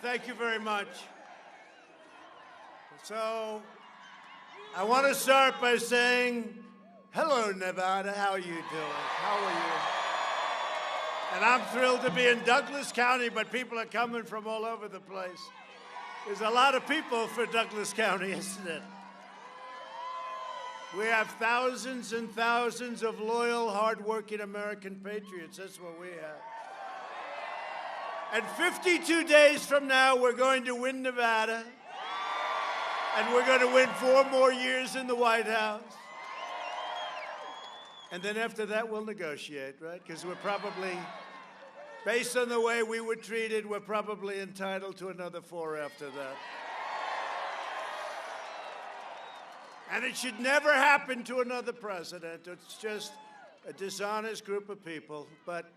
Thank you very much. So, I want to start by saying, hello, Nevada. How are you doing? How are you? And I'm thrilled to be in Douglas County, but people are coming from all over the place. There's a lot of people for Douglas County, isn't it? We have thousands and thousands of loyal, hardworking American patriots. That's what we have. And 52 days from now, we're going to win Nevada. And we're going to win 4 more years in the White House. And then after that, we'll negotiate, right? Because we're probably, based on the way we were treated, we're probably entitled to another 4 after that. And it should never happen to another president. It's just a dishonest group of people. But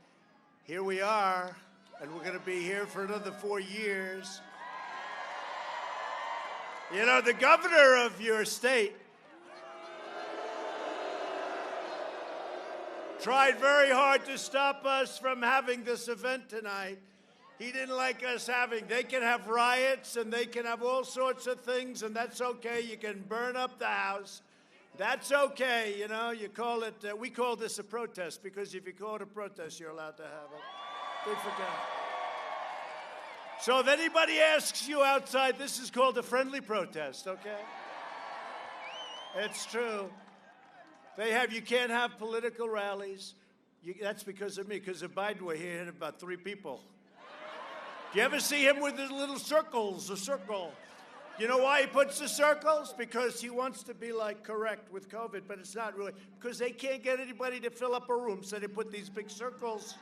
here we are, and we're going to be here for another 4 years. You know, the governor of your state tried very hard to stop us from having this event tonight. He didn't like us they can have riots and they can have all sorts of things, and that's okay. You can burn up the house. That's okay, you know. You call it, we call this a protest, because if you call it a protest, you're allowed to have it. Good for God. So if anybody asks you outside, this is called a friendly protest, okay? It's true. You can't have political rallies. That's because of me, because of Biden, he hit about 3 people. Do you ever see him with his little circles, a circle? You know why he puts the circles? Because he wants to be, like, correct with COVID, but it's not really. Because they can't get anybody to fill up a room, so they put these big circles.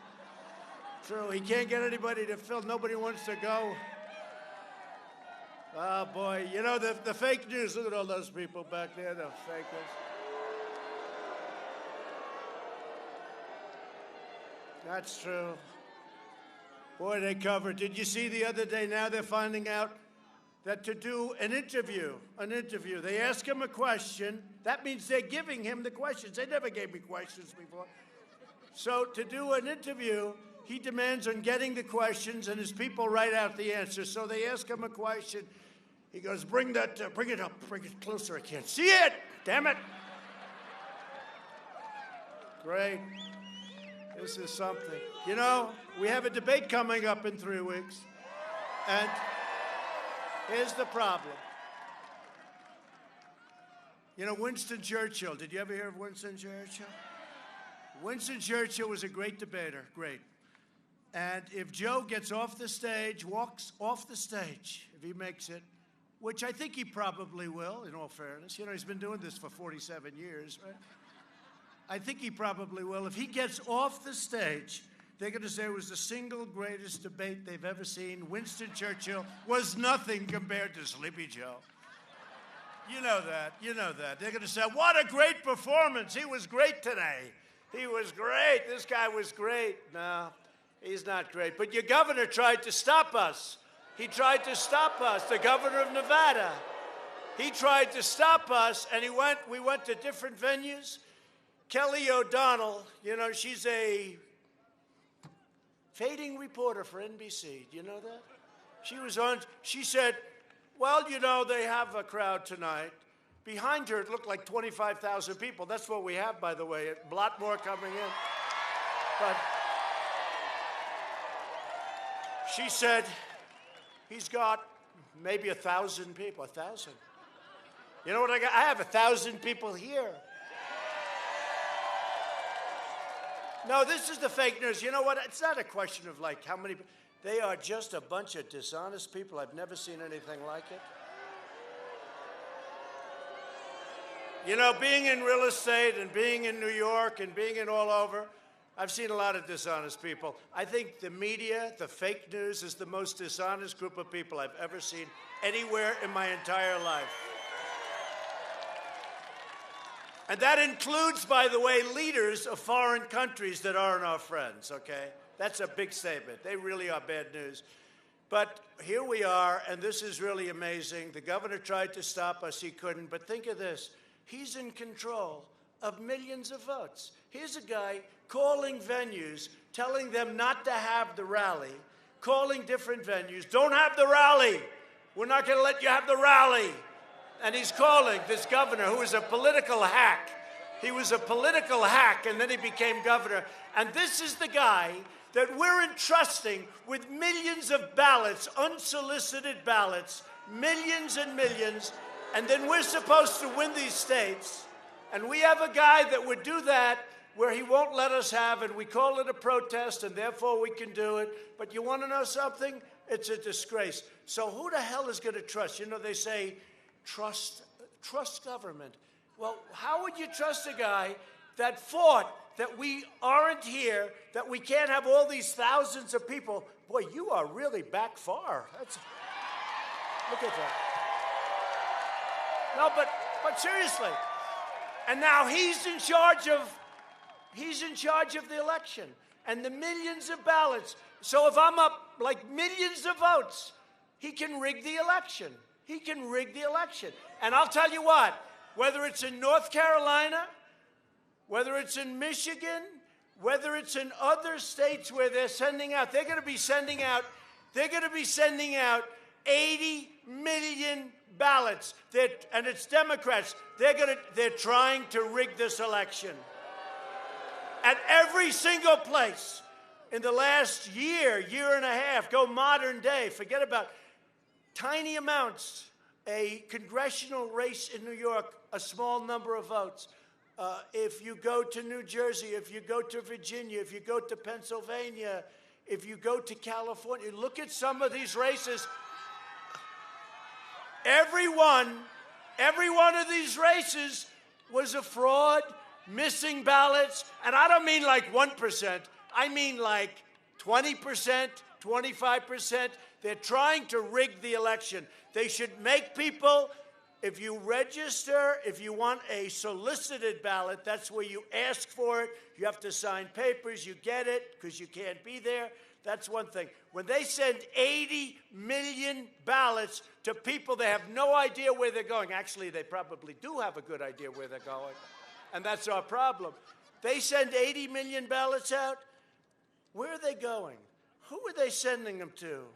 True, he can't get anybody to fill. Nobody wants to go. Oh, boy. You know, the fake news, look at all those people back there, the fakers. That's true. Boy, they covered. Did you see the other day, now they're finding out that to do an interview, they ask him a question. That means they're giving him the questions. They never gave me questions before. So to do an interview, he demands on getting the questions, and his people write out the answers. So they ask him a question. He goes, bring it up, bring it closer. I can't see it, damn it. Great. This is something. You know, we have a debate coming up in 3 weeks, and here's the problem. You know, Winston Churchill, did you ever hear of Winston Churchill? Winston Churchill was a great debater, great. And if Joe gets off the stage, walks off the stage, if he makes it, which I think he probably will, in all fairness. You know, he's been doing this for 47 years, right? I think he probably will. If he gets off the stage, they're going to say it was the single greatest debate they've ever seen. Winston Churchill was nothing compared to Sleepy Joe. You know that. You know that. They're going to say, what a great performance. He was great today. He was great. This guy was great. No. He's not great. But your governor tried to stop us. He tried to stop us, the governor of Nevada. He tried to stop us, and we went to different venues. Kelly O'Donnell, you know, she's a fading reporter for NBC. Do you know that? She said, well, you know, they have a crowd tonight. Behind her, it looked like 25,000 people. That's what we have, by the way. A lot more coming in. But she said, he's got maybe 1,000 people. 1,000. You know what I got? I have 1,000 people here. No, this is the fake news. You know what? It's not a question of, like, how many. They are just a bunch of dishonest people. I've never seen anything like it. You know, being in real estate and being in New York and being in all over, I've seen a lot of dishonest people. I think the media, the fake news, is the most dishonest group of people I've ever seen anywhere in my entire life. And that includes, by the way, leaders of foreign countries that aren't our friends, okay? That's a big statement. They really are bad news. But here we are, and this is really amazing. The governor tried to stop us. He couldn't. But think of this. He's in control of millions of votes. Here's a guy calling venues, telling them not to have the rally, calling different venues. Don't have the rally. We're not going to let you have the rally. And he's calling this governor, who is a political hack. He was a political hack, and then he became governor. And this is the guy that we're entrusting with millions of ballots, unsolicited ballots, millions and millions, and then we're supposed to win these states. And we have a guy that would do that where he won't let us have it. We call it a protest, and therefore we can do it. But you want to know something? It's a disgrace. So who the hell is going to trust? You know, they say, trust government. Well, how would you trust a guy that fought that we aren't here, that we can't have all these thousands of people? Boy, you are really back far. Look at that. No, but seriously. And now he's in charge of the election and the millions of ballots. So if I'm up like millions of votes, he can rig the election. He can rig the election. And I'll tell you what, whether it's in North Carolina, whether it's in Michigan, whether it's in other states where they're going to be sending out 80 million ballots. And it's Democrats. They're trying to rig this election. At every single place in the last year and a half, go modern day, forget about tiny amounts, a congressional race in New York, a small number of votes. If you go to New Jersey, if you go to Virginia, if you go to Pennsylvania, if you go to California, look at some of these races. Every one of these races was a fraud, missing ballots, and I don't mean like 1%. I mean like 20%, 25%. They're trying to rig the election. They should make people, if you register, if you want a solicited ballot, that's where you ask for it. You have to sign papers. You get it because you can't be there. That's one thing. When they send 80 million ballots to people, they have no idea where they're going. Actually, they probably do have a good idea where they're going, and that's our problem. They send 80 million ballots out. Where are they going? Who are they sending them to?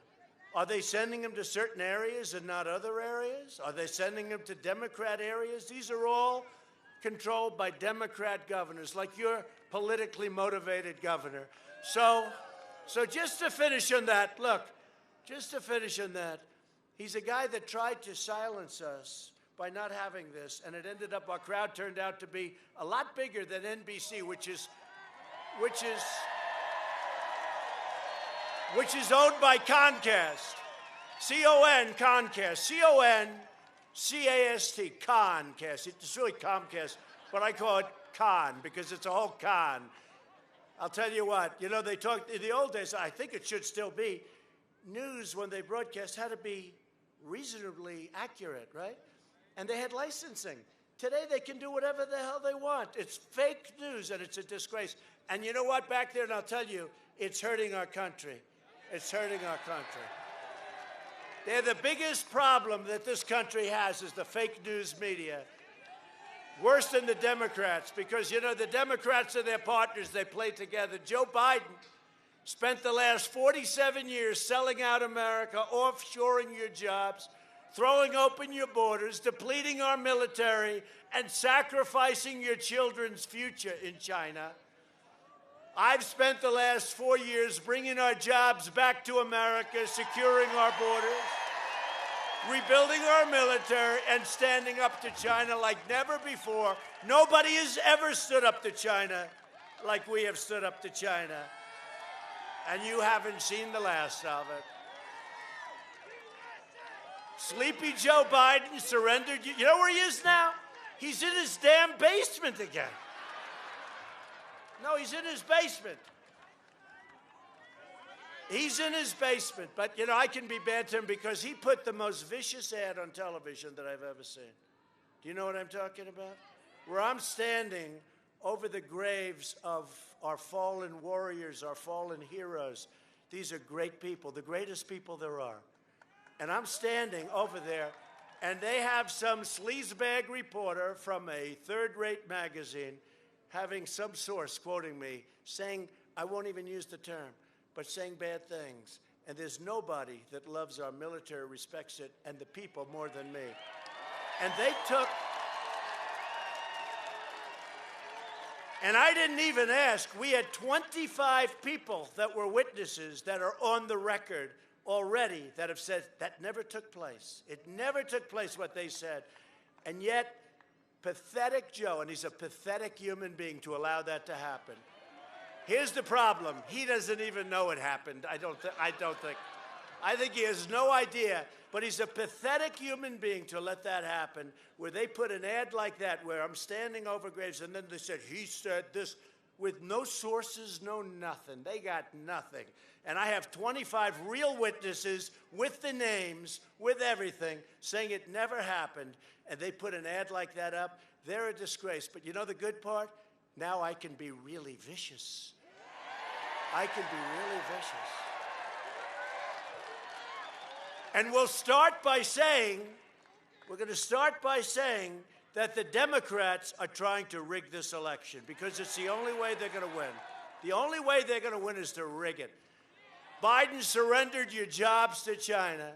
Are they sending them to certain areas and not other areas? Are they sending them to Democrat areas? These are all controlled by Democrat governors, like your politically motivated governor. So just to finish on that, look, he's a guy that tried to silence us by not having this, and it ended up, our crowd turned out to be a lot bigger than NBC, which is owned by Comcast. C-O-N, Comcast. C-O-N-C-A-S-T, Comcast. It's really Comcast, but I call it Con because it's a whole con. I'll tell you what, you know, they talked, in the old days, I think it should still be, news when they broadcast had to be reasonably accurate, right? And they had licensing. Today they can do whatever the hell they want. It's fake news and it's a disgrace. And you know what, back there, and I'll tell you, it's hurting our country. It's hurting our country. They're the biggest problem that this country has is the fake news media. Worse than the Democrats, because, you know, the Democrats are their partners. They play together. Joe Biden spent the last 47 years selling out America, offshoring your jobs, throwing open your borders, depleting our military, and sacrificing your children's future in China. I've spent the last 4 years bringing our jobs back to America, securing our borders, rebuilding our military, and standing up to China like never before. Nobody has ever stood up to China like we have stood up to China. And you haven't seen the last of it. Sleepy Joe Biden surrendered. You know where he is now? He's in his damn basement again. No, he's in his basement. He's in his basement. But, you know, I can be bad to him because he put the most vicious ad on television that I've ever seen. Do you know what I'm talking about? Where I'm standing over the graves of our fallen warriors, our fallen heroes. These are great people, the greatest people there are. And I'm standing over there, and they have some sleazebag reporter from a third-rate magazine having some source quoting me, saying, I won't even use the term, but saying bad things. And there's nobody that loves our military, respects it, and the people more than me. And they took, and I didn't even ask, we had 25 people that were witnesses that are on the record already that have said that never took place. It never took place what they said. And yet, pathetic Joe, and he's a pathetic human being to allow that to happen. Here's the problem. He doesn't even know it happened. I think he has no idea. But he's a pathetic human being to let that happen, where they put an ad like that where I'm standing over graves, and then they said, he said this, with no sources, no nothing. They got nothing. And I have 25 real witnesses with the names, with everything, saying it never happened. And they put an ad like that up. They're a disgrace. But you know the good part? Now I can be really vicious. I can be really vicious. And we're going to start by saying that the Democrats are trying to rig this election because it's the only way they're going to win. The only way they're going to win is to rig it. Biden surrendered your jobs to China.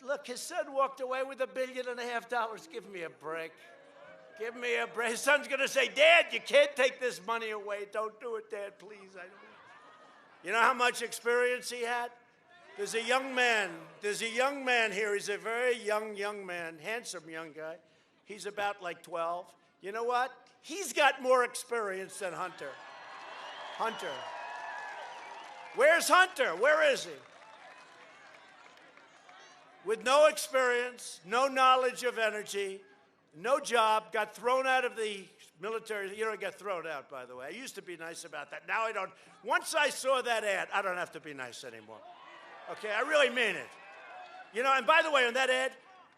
Look, his son walked away with $1.5 billion. Give me a break. Give me a break. His son's going to say, Dad, you can't take this money away. Don't do it, Dad, please. You know how much experience he had? There's a young man here. He's a very young man, handsome young guy. He's about like 12. You know what? He's got more experience than Hunter. Hunter. Where's Hunter? Where is he? With no experience, no knowledge of energy, no job, got thrown out of the military. You don't get thrown out, by the way. I used to be nice about that. Now I don't. Once I saw that ad, I don't have to be nice anymore. Okay, I really mean it. You know, and by the way, on that ad,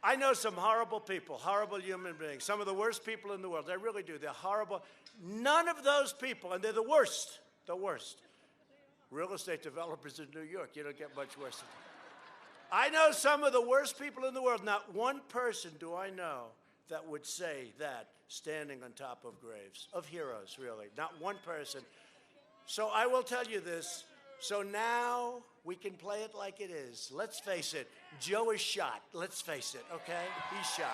I know some horrible people, horrible human beings, some of the worst people in the world. I really do. They're horrible. None of those people, and they're the worst, real estate developers in New York. You don't get much worse than that. I know some of the worst people in the world. Not one person do I know that would say that standing on top of graves, of heroes, really. Not one person. So I will tell you this. So now we can play it like it is. Let's face it. Joe is shot. Let's face it, okay? He's shot.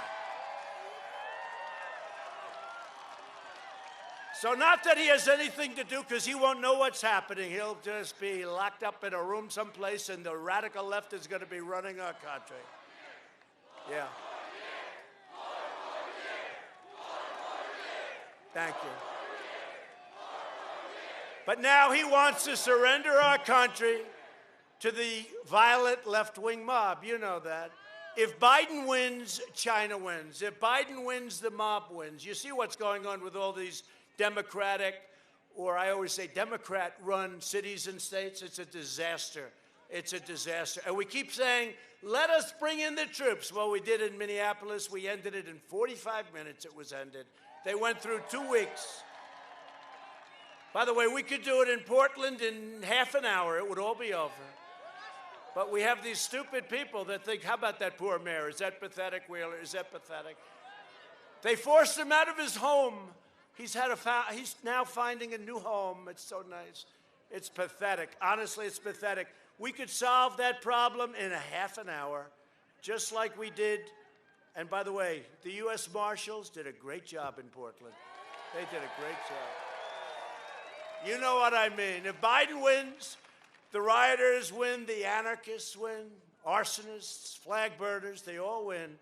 So not that he has anything to do, because he won't know what's happening. He'll just be locked up in a room someplace, and the radical left is going to be running our country. Yeah. Thank you. But now he wants to surrender our country to the violent left-wing mob. You know that. If Biden wins, China wins. If Biden wins, the mob wins. You see what's going on with all these Democratic, or I always say Democrat-run cities and states? It's a disaster. It's a disaster. And we keep saying, let us bring in the troops. Well, we did in Minneapolis. We ended it in 45 minutes. It was ended. They went through 2 weeks. By the way, we could do it in Portland in half an hour. It would all be over. But we have these stupid people that think, how about that poor mayor? Is that pathetic, Wheeler? Is that pathetic? They forced him out of his home. He's now finding a new home. It's so nice. It's pathetic. Honestly, it's pathetic. We could solve that problem in a half an hour, just like we did. And by the way, the U.S. Marshals did a great job in Portland. They did a great job. You know what I mean. If Biden wins, the rioters win, the anarchists win, arsonists, flag burners, they all win.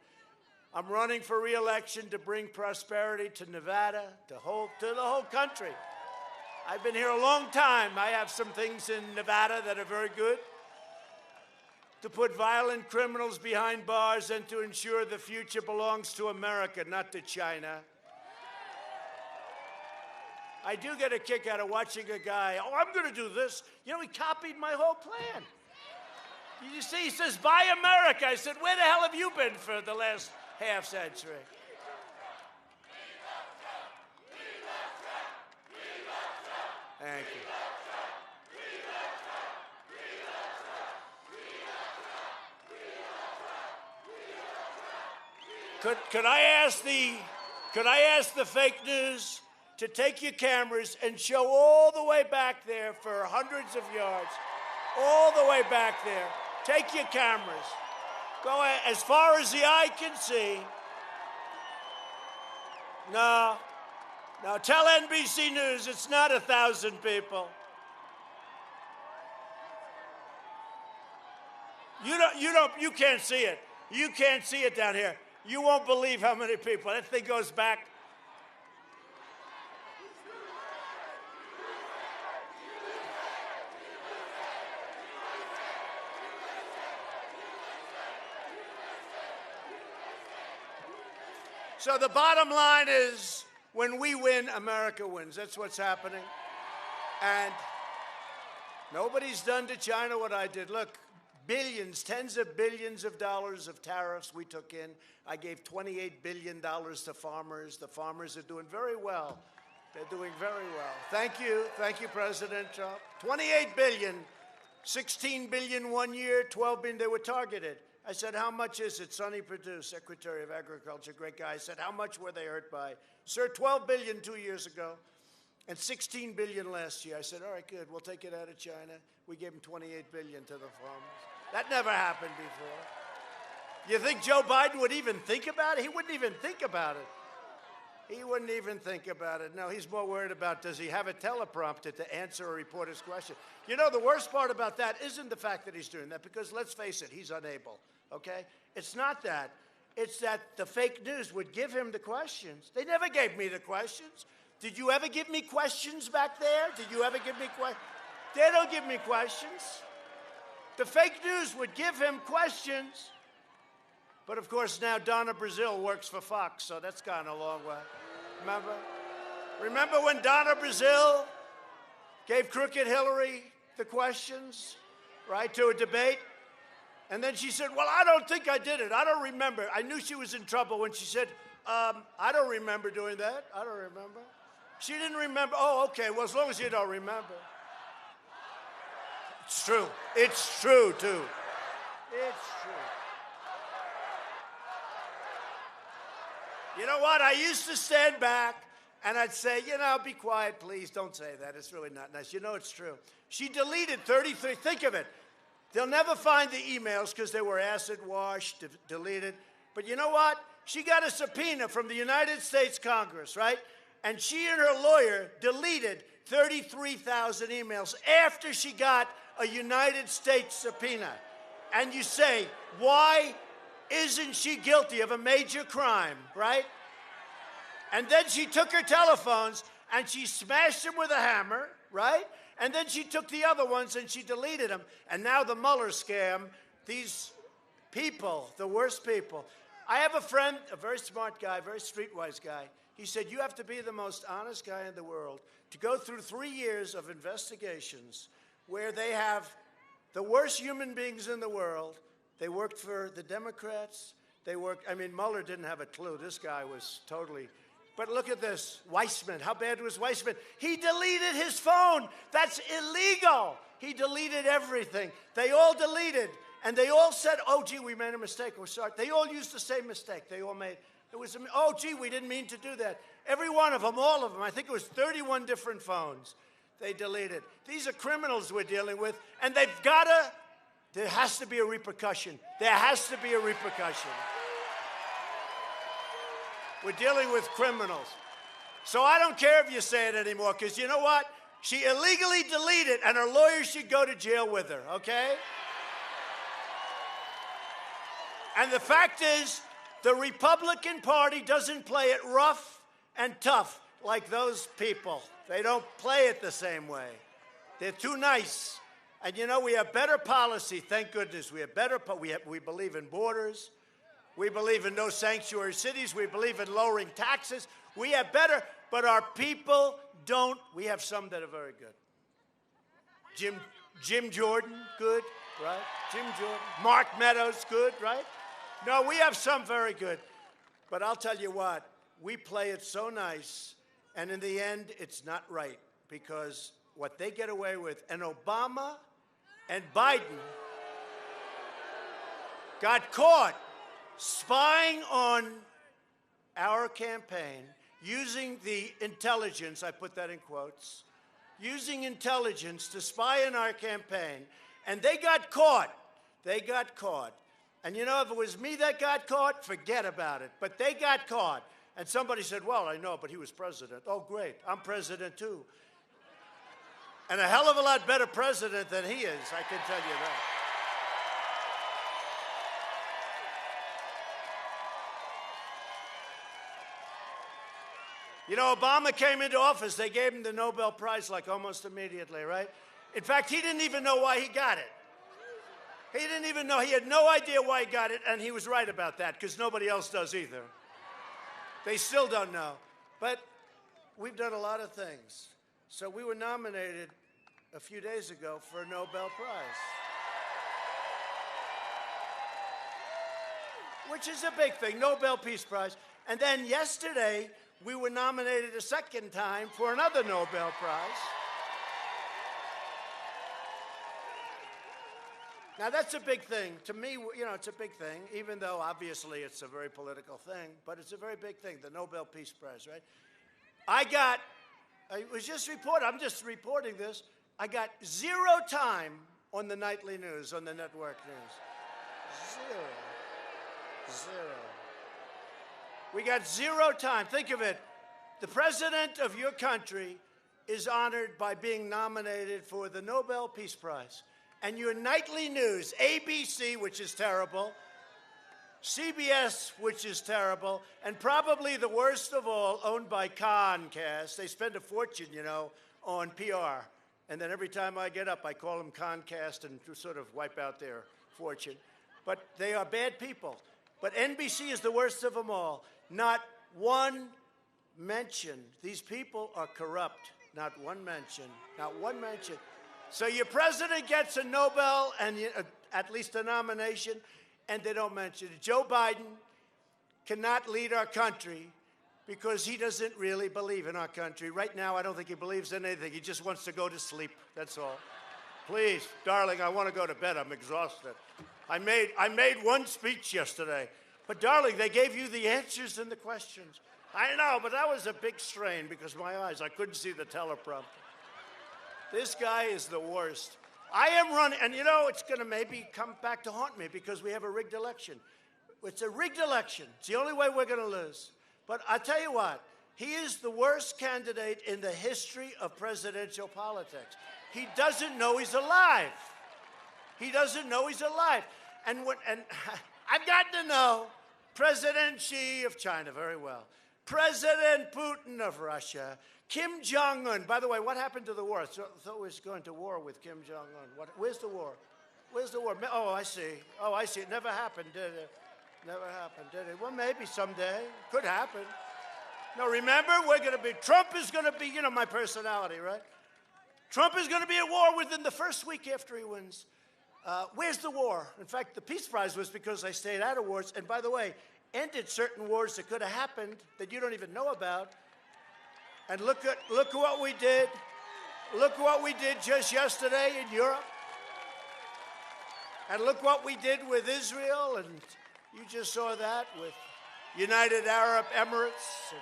I'm running for re-election to bring prosperity to Nevada, to the whole country. I've been here a long time. I have some things in Nevada that are very good. To put violent criminals behind bars and to ensure the future belongs to America, not to China. I do get a kick out of watching a guy, oh, I'm going to do this. You know, he copied my whole plan. You see, he says, buy America. I said, where the hell have you been for the last half century? Thank you. Could I ask the fake news to take your cameras and show all the way back there for hundreds of yards? All the way back there. Take your cameras. Go as far as the eye can see. No. No, tell NBC News it's not 1,000 people. You can't see it. You can't see it down here. You won't believe how many people. That thing goes back. So the bottom line is, when we win, America wins. That's what's happening. And nobody's done to China what I did. Look, billions, tens of billions of dollars of tariffs we took in. I gave $28 billion to farmers. The farmers are doing very well. They're doing very well. Thank you. Thank you, President Trump. $28 billion, $16 billion 1 year, $12 billion. They were targeted. I said, how much is it? Sonny Perdue, Secretary of Agriculture, great guy. I said, how much were they hurt by? Sir, $12 billion 2 years ago and $16 billion last year. I said, all right, good. We'll take it out of China. We gave them $28 billion to the farmers. That never happened before. You think Joe Biden would even think about it? He wouldn't even think about it. He wouldn't even think about it. No, he's more worried about, does he have a teleprompter to answer a reporter's question? You know, the worst part about that isn't the fact that he's doing that, because let's face it, he's unable, okay? It's not that. It's that the fake news would give him the questions. They never gave me the questions. Did you ever give me questions back there? Did you ever give me questions? They don't give me questions. The fake news would give him questions. But, of course, now Donna Brazile works for Fox, so that's gone a long way. Remember when Donna Brazile gave Crooked Hillary the questions, right, to a debate? And then she said, well, I don't think I did it. I don't remember. I knew she was in trouble when she said, I don't remember doing that. I don't remember. She didn't remember. Oh, okay. Well, as long as you don't remember. It's true. It's true, too. It's true. You know what? I used to stand back and I'd say, you know, be quiet, please. Don't say that. It's really not nice. You know, it's true. She deleted 33. Think of it. They'll never find the emails because they were acid washed, deleted. But you know what? She got a subpoena from the United States Congress, right? And she and her lawyer deleted 33,000 emails after she got a United States subpoena. And you say, why isn't she guilty of a major crime, right? And then she took her telephones and she smashed them with a hammer, right? And then she took the other ones and she deleted them. And now the Mueller scam, these people, the worst people. I have a friend, a very smart guy, very streetwise guy. He said, you have to be the most honest guy in the world to go through 3 years of investigations where they have the worst human beings in the world. They worked for the Democrats. They worked, I mean, Mueller didn't have a clue. This guy was totally, but look at this, Weissman. How bad was Weissman? He deleted his phone. That's illegal. He deleted everything. They all deleted. And they all said, oh, gee, we made a mistake. We're sorry. They all used the same mistake. They all made, it was, oh, gee, we didn't mean to do that. Every one of them, all of them, I think it was 31 different phones they deleted. These are criminals we're dealing with, and they've got to, there has to be a repercussion. There has to be a repercussion. We're dealing with criminals. So I don't care if you say it anymore, because you know what? She illegally deleted, and her lawyer should go to jail with her, okay? And the fact is, the Republican Party doesn't play it rough and tough like those people. They don't play it the same way. They're too nice. And you know, we have better policy, thank goodness. We have better, we believe in borders. We believe in no sanctuary cities. We believe in lowering taxes. We have better, but our people don't. We have some that are very good. Jim Jordan, good, right? Jim Jordan. Mark Meadows, good, right? No, we have some very good. But I'll tell you what, we play it so nice, and in the end, it's not right, because what they get away with, and Obama and Biden got caught spying on our campaign, using the intelligence, I put that in quotes, using intelligence to spy on our campaign, And they got caught. They got caught. And you know, if it was me that got caught, forget about it. But they got caught. And somebody said, well, I know, but he was president. Oh, great. I'm president, too. And a hell of a lot better president than he is, I can tell you that. You know, Obama came into office. They gave him the Nobel Prize like almost immediately, right? In fact, he didn't even know why he got it. He didn't even know. He had no idea why he got it, and he was right about that because nobody else does either. They still don't know. But we've done a lot of things. So we were nominated a few days ago for a Nobel Prize, which is a big thing, Nobel Peace Prize. And then yesterday, we were nominated a second time for another Nobel Prize. Now, that's a big thing. To me, you know, it's a big thing, even though obviously it's a very political thing, but it's a very big thing, the Nobel Peace Prize, right? It was just reported, I'm just reporting this, I got 0 time on the nightly news, on the network news. Zero. We got 0 time. Think of it. The president of your country is honored by being nominated for the Nobel Peace Prize. And your nightly news, ABC, which is terrible, CBS, which is terrible, and probably the worst of all, owned by Comcast. They spend a fortune, you know, on PR. And then every time I get up, I call them Comcast and sort of wipe out their fortune. But they are bad people. But NBC is the worst of them all. Not one mention. These people are corrupt. Not one mention. Not one mention. So your president gets a Nobel and at least a nomination, and they don't mention it. Joe Biden cannot lead our country because he doesn't really believe in our country. Right now, I don't think he believes in anything. He just wants to go to sleep. That's all. Please, darling, I want to go to bed. I'm exhausted. I made one speech yesterday. But, darling, they gave you the answers and the questions. I know, but that was a big strain because my eyes, I couldn't see the teleprompter. This guy is the worst. I am running, and you know, it's going to maybe come back to haunt me because we have a rigged election. It's a rigged election. It's the only way we're going to lose. But I tell you what, he is the worst candidate in the history of presidential politics. He doesn't know he's alive. He doesn't know he's alive. And I've gotten to know President Xi of China very well, President Putin of Russia, Kim Jong-un. By the way, what happened to the war? I thought we was going to war with Kim Jong-un. Where's the war? Where's the war? Oh, I see. Oh, I see. It never happened, did it? Never happened, did it? Well, maybe someday. Could happen. No, remember, Trump is going to be, you know, my personality, right? Trump is going to be at war within the first week after he wins. Where's the war? In fact, the Peace Prize was because I stayed out of wars. And by the way, ended certain wars that could have happened that you don't even know about. And look what we did. Look what we did just yesterday in Europe. And look what we did with Israel. And you just saw that with United Arab Emirates,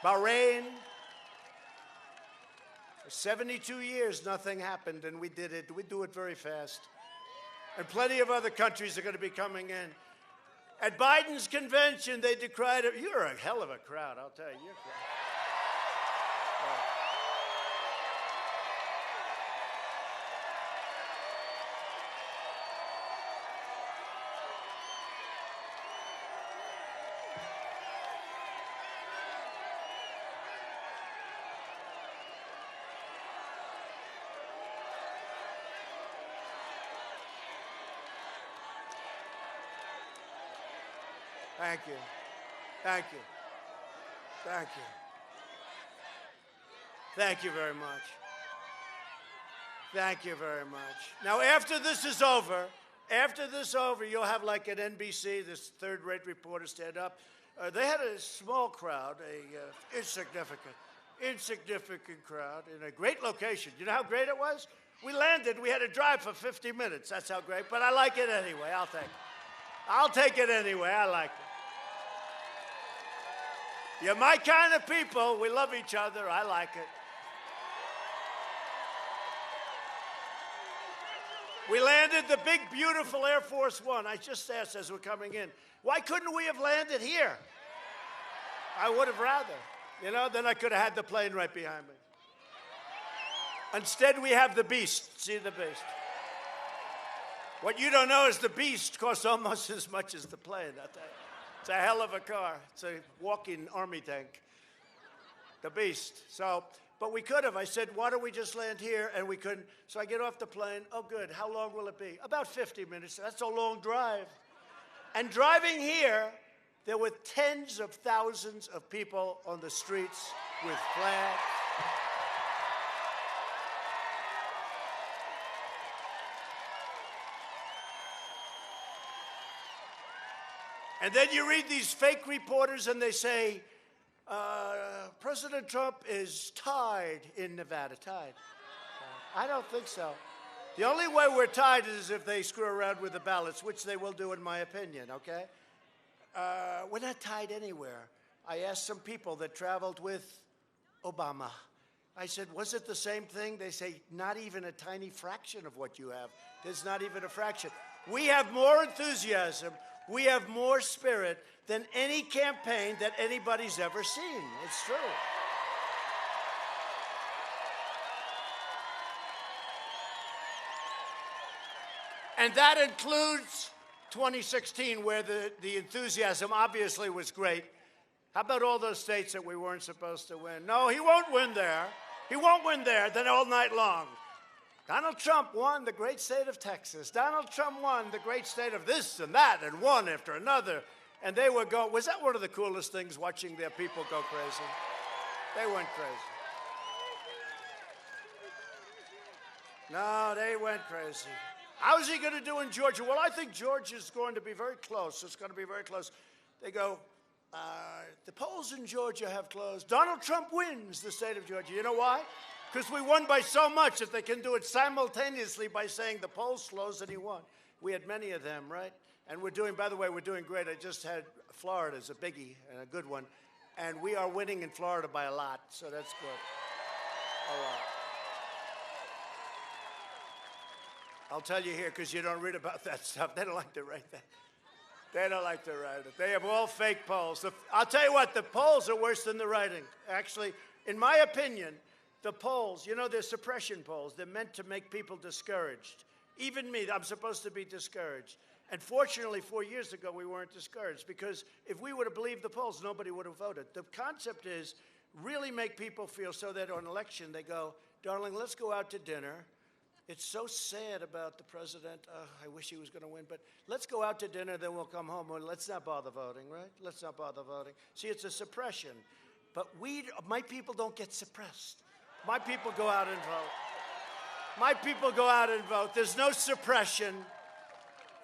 Bahrain. For 72 years, nothing happened, and we did it. We do it very fast. And plenty of other countries are going to be coming in. At Biden's convention, they decried it. You're a hell of a crowd, I'll tell you. You're a crowd. Thank you. Thank you. Thank you. Thank you very much. Thank you very much. Now, after this is over, you'll have like at NBC, this third-rate reporter stand up. They had a small crowd, insignificant crowd in a great location. You know how great it was? We landed. We had to drive for 50 minutes. That's how great. But I like it anyway. I'll take it. I'll take it anyway. I like it. You're my kind of people. We love each other. I like it. We landed the big, beautiful Air Force One. I just asked as we're coming in, why couldn't we have landed here? I would have rather. You know, then I could have had the plane right behind me. Instead, we have the Beast. See the Beast? What you don't know is the Beast costs almost as much as the plane. It's a hell of a car. It's a walking army tank. The Beast. So, but we could have. I said, why don't we just land here? And we couldn't. So I get off the plane. Oh, good. How long will it be? About 50 minutes. That's a long drive. And driving here, there were tens of thousands of people on the streets with flags. And then you read these fake reporters and they say, President Trump is tied in Nevada. Tied. I don't think so. The only way we're tied is if they screw around with the ballots, which they will do in my opinion, okay? We're not tied anywhere. I asked some people that traveled with Obama. I said, was it the same thing? They say, not even a tiny fraction of what you have. There's not even a fraction. We have more enthusiasm. We have more spirit than any campaign that anybody's ever seen. It's true. And that includes 2016, where the enthusiasm obviously was great. How about all those states that we weren't supposed to win? No, he won't win there. He won't win there, then all night long. Donald Trump won the great state of Texas. Donald Trump won the great state of this and that, and one after another. And they were going, was that one of the coolest things, watching their people go crazy? They went crazy. No, they went crazy. How's he going to do in Georgia? Well, I think Georgia's going to be very close. It's going to be very close. They go, the polls in Georgia have closed. Donald Trump wins the state of Georgia. You know why? Because we won by so much that they can do it simultaneously by saying the polls closed and he won. We had many of them, right? And we're doing, by the way, we're doing great. I just had Florida as a biggie and a good one. And we are winning in Florida by a lot, so that's good. A lot. I'll tell you here, because you don't read about that stuff. They don't like to write that. They don't like to write it. They have all fake polls. I'll tell you what, the polls are worse than the writing. Actually, in my opinion, the polls, you know, they're suppression polls. They're meant to make people discouraged. Even me, I'm supposed to be discouraged. And fortunately, 4 years ago, we weren't discouraged, because if we would have believed the polls, nobody would have voted. The concept is really make people feel so that on election they go, darling, let's go out to dinner. It's so sad about the president. I wish he was going to win, but let's go out to dinner, then we'll come home. Well, let's not bother voting, right? Let's not bother voting. See, it's a suppression. But my people don't get suppressed. My people go out and vote. My people go out and vote. There's no suppression.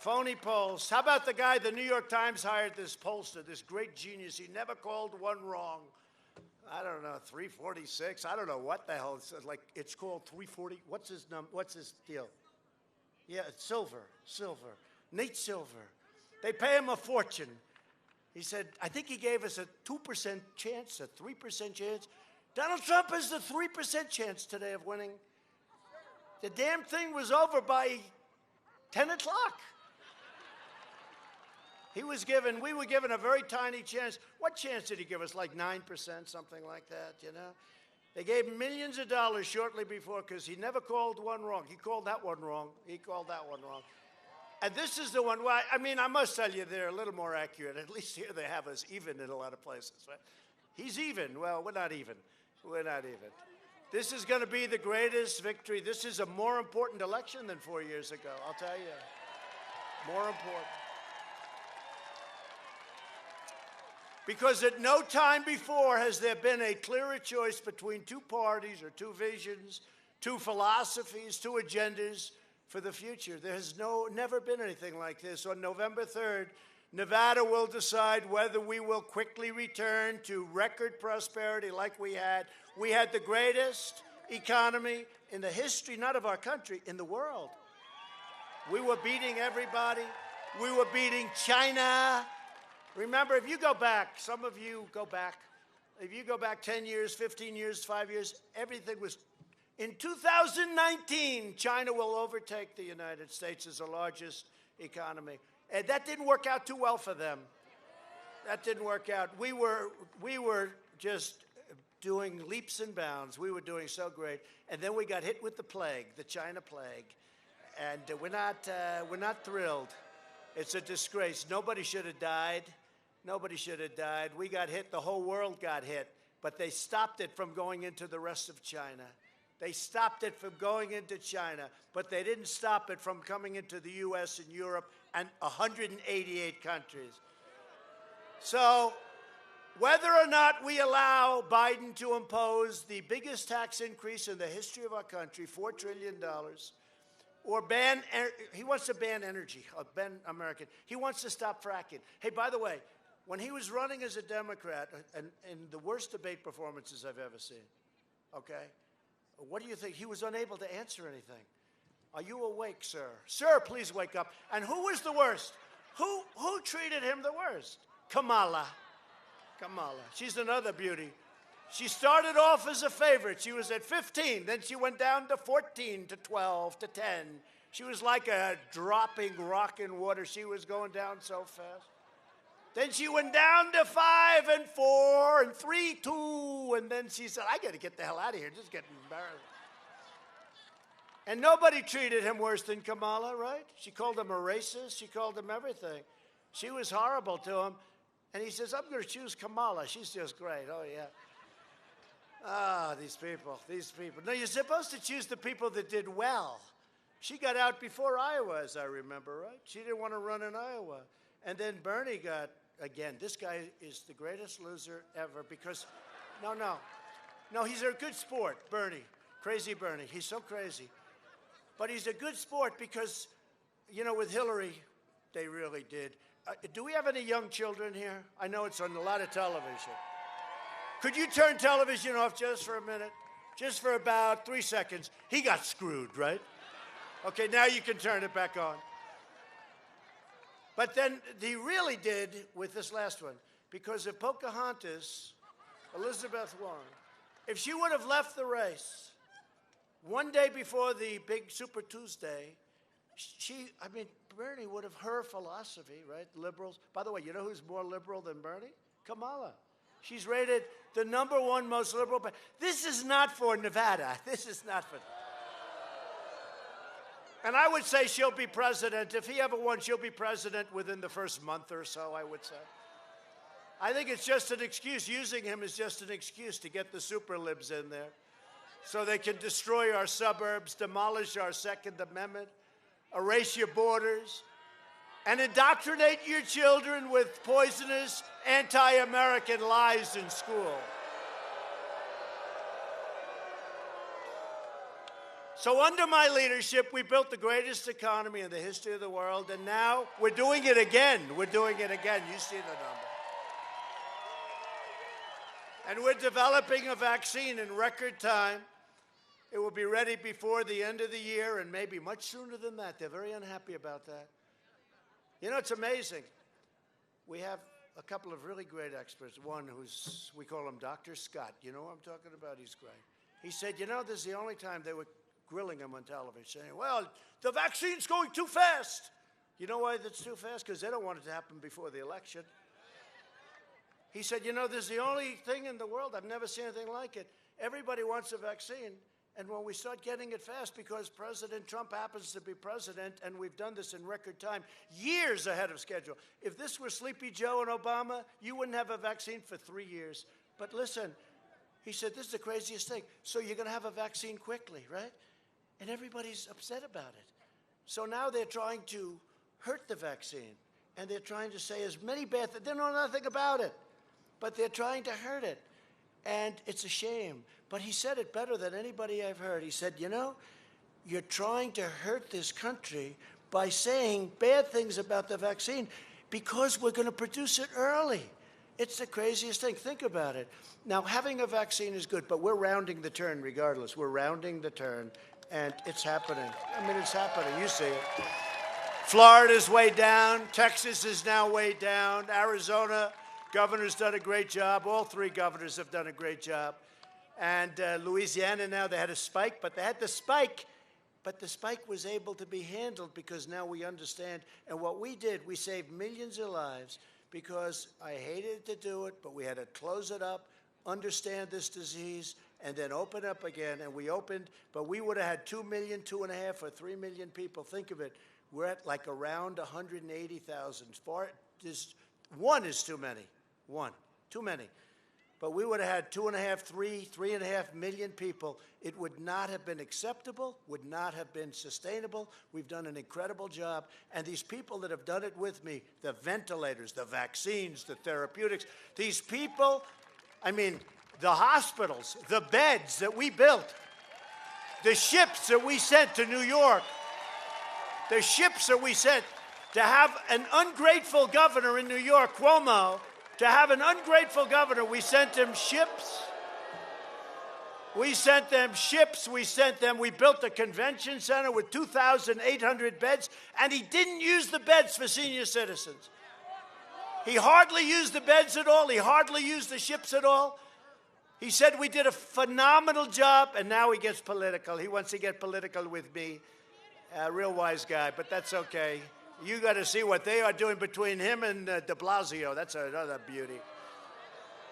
Phony polls. How about the guy, the New York Times hired this pollster, this great genius. He never called one wrong. I don't know, 346. I don't know what the hell it's like. It's called 340. What's his number? What's his deal? Yeah, it's Silver. Nate Silver. They pay him a fortune. He said, I think he gave us a 2% chance, a 3% chance. Donald Trump has the 3% chance today of winning. The damn thing was over by 10 o'clock. We were given a very tiny chance. What chance did he give us? Like 9%, something like that, you know? They gave him millions of dollars shortly before, because he never called one wrong. He called that one wrong. He called that one wrong. And this is the one why, I mean, I must tell you, they're a little more accurate. At least here they have us even in a lot of places, right? He's even. Well, we're not even. We're not even. This is going to be the greatest victory. This is a more important election than 4 years ago, I'll tell you. More important. Because at no time before has there been a clearer choice between two parties or two visions, two philosophies, two agendas for the future. There has never been anything like this. On November 3rd, Nevada will decide whether we will quickly return to record prosperity like we had. We had the greatest economy in the history, not of our country, in the world. We were beating everybody. We were beating China. Remember, if you go back, some of you go back, if you go back 10 years, 15 years, 5 years, everything was In 2019, China will overtake the United States as the largest economy. And that didn't work out too well for them. That didn't work out. We were just doing leaps and bounds. We were doing so great. And then we got hit with the plague, the China plague. And we're not thrilled. It's a disgrace. Nobody should have died. Nobody should have died. We got hit. The whole world got hit. But they stopped it from going into the rest of China. They stopped it from going into China, but they didn't stop it from coming into the U.S. and Europe and 188 countries. So whether or not we allow Biden to impose the biggest tax increase in the history of our country, $4 trillion, or he wants to ban energy, ban American. He wants to stop fracking. Hey, by the way, when he was running as a Democrat, and the worst debate performances I've ever seen, okay? What do you think? He was unable to answer anything. Are you awake, sir? Sir, please wake up. And who was the worst? Who treated him the worst? Kamala. She's another beauty. She started off as a favorite. She was at 15. Then she went down to 14, to 12, to 10. She was like a dropping rock in water. She was going down so fast. Then she went down to 5 and 4 and 3, 2, and then she said, I got to get the hell out of here. Just getting embarrassed. And nobody treated him worse than Kamala, right? She called him a racist. She called him everything. She was horrible to him. And he says, I'm going to choose Kamala. She's just great. Oh, yeah. Ah, these people. No, you're supposed to choose the people that did well. She got out before Iowa, as I remember, right? She didn't want to run in Iowa. And then Bernie got... Again, this guy is the greatest loser ever because, no, he's a good sport, Bernie, crazy Bernie. He's so crazy. But he's a good sport because, with Hillary, they really did. Do we have any young children here? I know it's on a lot of television. Could you turn television off just for a minute? Just for about 3 seconds. He got screwed, right? Okay, now you can turn it back on. But then he really did with this last one, because if Pocahontas, Elizabeth Warren, if she would have left the race one day before the big Super Tuesday, Bernie would have her philosophy, right? Liberals. By the way, you know who's more liberal than Bernie? Kamala. She's rated the #1 most liberal. This is not for Nevada. This is not for... And I would say she'll be president. If he ever won, she'll be president within the first month or so, I would say. I think it's just an excuse. Using him is just an excuse to get the super libs in there so they can destroy our suburbs, demolish our Second Amendment, erase your borders, and indoctrinate your children with poisonous anti-American lies in school. So under my leadership, we built the greatest economy in the history of the world, and now we're doing it again. We're doing it again. You see the number. And we're developing a vaccine in record time. It will be ready before the end of the year and maybe much sooner than that. They're very unhappy about that. It's amazing. We have a couple of really great experts. One we call him Dr. Scott. You know what I'm talking about? He's great. He said, this is the only time they were grilling him on television, saying, well, the vaccine's going too fast. You know why that's too fast? Because they don't want it to happen before the election. He said, this is the only thing in the world, I've never seen anything like it. Everybody wants a vaccine, and when we start getting it fast, because President Trump happens to be president, and we've done this in record time, years ahead of schedule. If this were Sleepy Joe and Obama, you wouldn't have a vaccine for 3 years. But listen, he said, this is the craziest thing. So you're going to have a vaccine quickly, right? And everybody's upset about it. So now they're trying to hurt the vaccine. And they're trying to say as many bad things. They know nothing about it. But they're trying to hurt it. And it's a shame. But he said it better than anybody I've heard. He said, you're trying to hurt this country by saying bad things about the vaccine because we're going to produce it early. It's the craziest thing. Think about it. Now, having a vaccine is good, but we're rounding the turn regardless. We're rounding the turn, and it's happening. It's happening. You see it. Florida's way down. Texas is now way down. Arizona, governor's done a great job. All 3 governors have done a great job. And Louisiana now, they had a spike, but they had the spike. But the spike was able to be handled because now we understand. And what we did, we saved millions of lives because I hated to do it, but we had to close it up, understand this disease, and then open up again. And we opened, but we would have had 2 million, 2.5, or 3 million people. Think of it. We're at like around 180,000. One is too many. One. Too many. But we would have had 2.5, 3.5 million people. It would not have been acceptable, would not have been sustainable. We've done an incredible job. And these people that have done it with me, the ventilators, the vaccines, the therapeutics, these people, I mean, the hospitals, the beds that we built, the ships that we sent to New York, the ships that we sent to have an ungrateful governor in New York, Cuomo, to have an ungrateful governor, we sent him ships. We sent them ships. We built a convention center with 2,800 beds, and he didn't use the beds for senior citizens. He hardly used the beds at all. He hardly used the ships at all. He said we did a phenomenal job, and now he gets political. He wants to get political with me. A real wise guy, but that's okay. You got to see what they are doing between him and de Blasio. That's another beauty.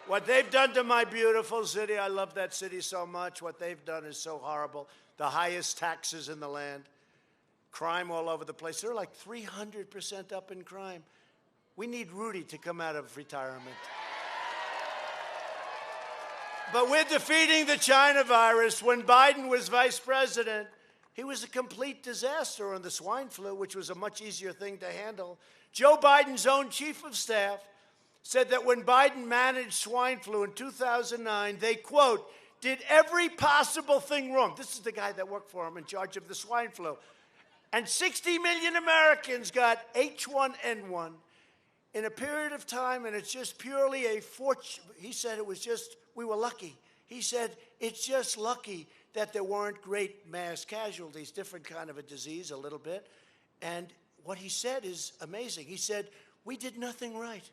What they've done to my beautiful city, I love that city so much. What they've done is so horrible. The highest taxes in the land. Crime all over the place. They're like 300% up in crime. We need Rudy to come out of retirement. But we're defeating the China virus. When Biden was vice president, he was a complete disaster on the swine flu, which was a much easier thing to handle. Joe Biden's own chief of staff said that when Biden managed swine flu in 2009, they, quote, did every possible thing wrong. This is the guy that worked for him in charge of the swine flu. And 60 million Americans got H1N1 in a period of time, and it's just purely a fortune. He said it was just, we were lucky. He said, it's just lucky that there weren't great mass casualties, different kind of a disease a little bit. And what he said is amazing. He said, we did nothing right.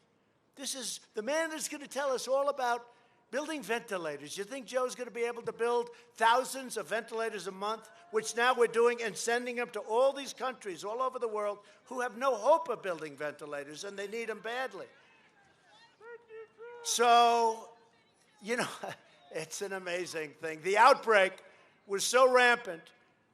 This is the man that's going to tell us all about building ventilators. You think Joe's going to be able to build thousands of ventilators a month, which now we're doing, and sending them to all these countries all over the world who have no hope of building ventilators, and they need them badly. So, you know, it's an amazing thing. The outbreak was so rampant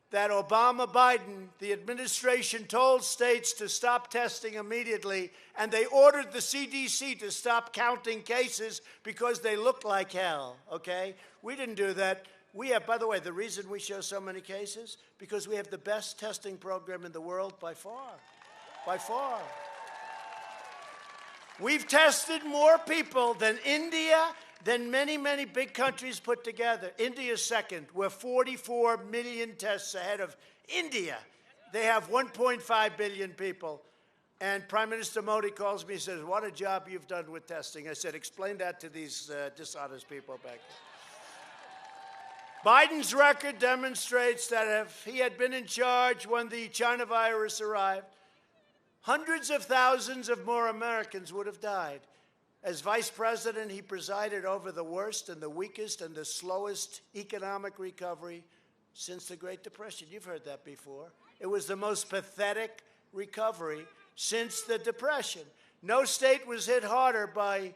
that Obama-Biden, the administration, told states to stop testing immediately, and they ordered the CDC to stop counting cases because they looked like hell, okay? We didn't do that. We have, by the way, the reason we show so many cases, because we have the best testing program in the world by far, by far. We've tested more people than India, than many, many big countries put together. India's second. We're 44 million tests ahead of India. They have 1.5 billion people. And Prime Minister Modi calls me and says, what a job you've done with testing. I said, explain that to these dishonest people back there. Biden's record demonstrates that if he had been in charge when the China virus arrived, hundreds of thousands of more Americans would have died. As vice president, he presided over the worst and the weakest and the slowest economic recovery since the Great Depression. You've heard that before. It was the most pathetic recovery since the Depression. No state was hit harder by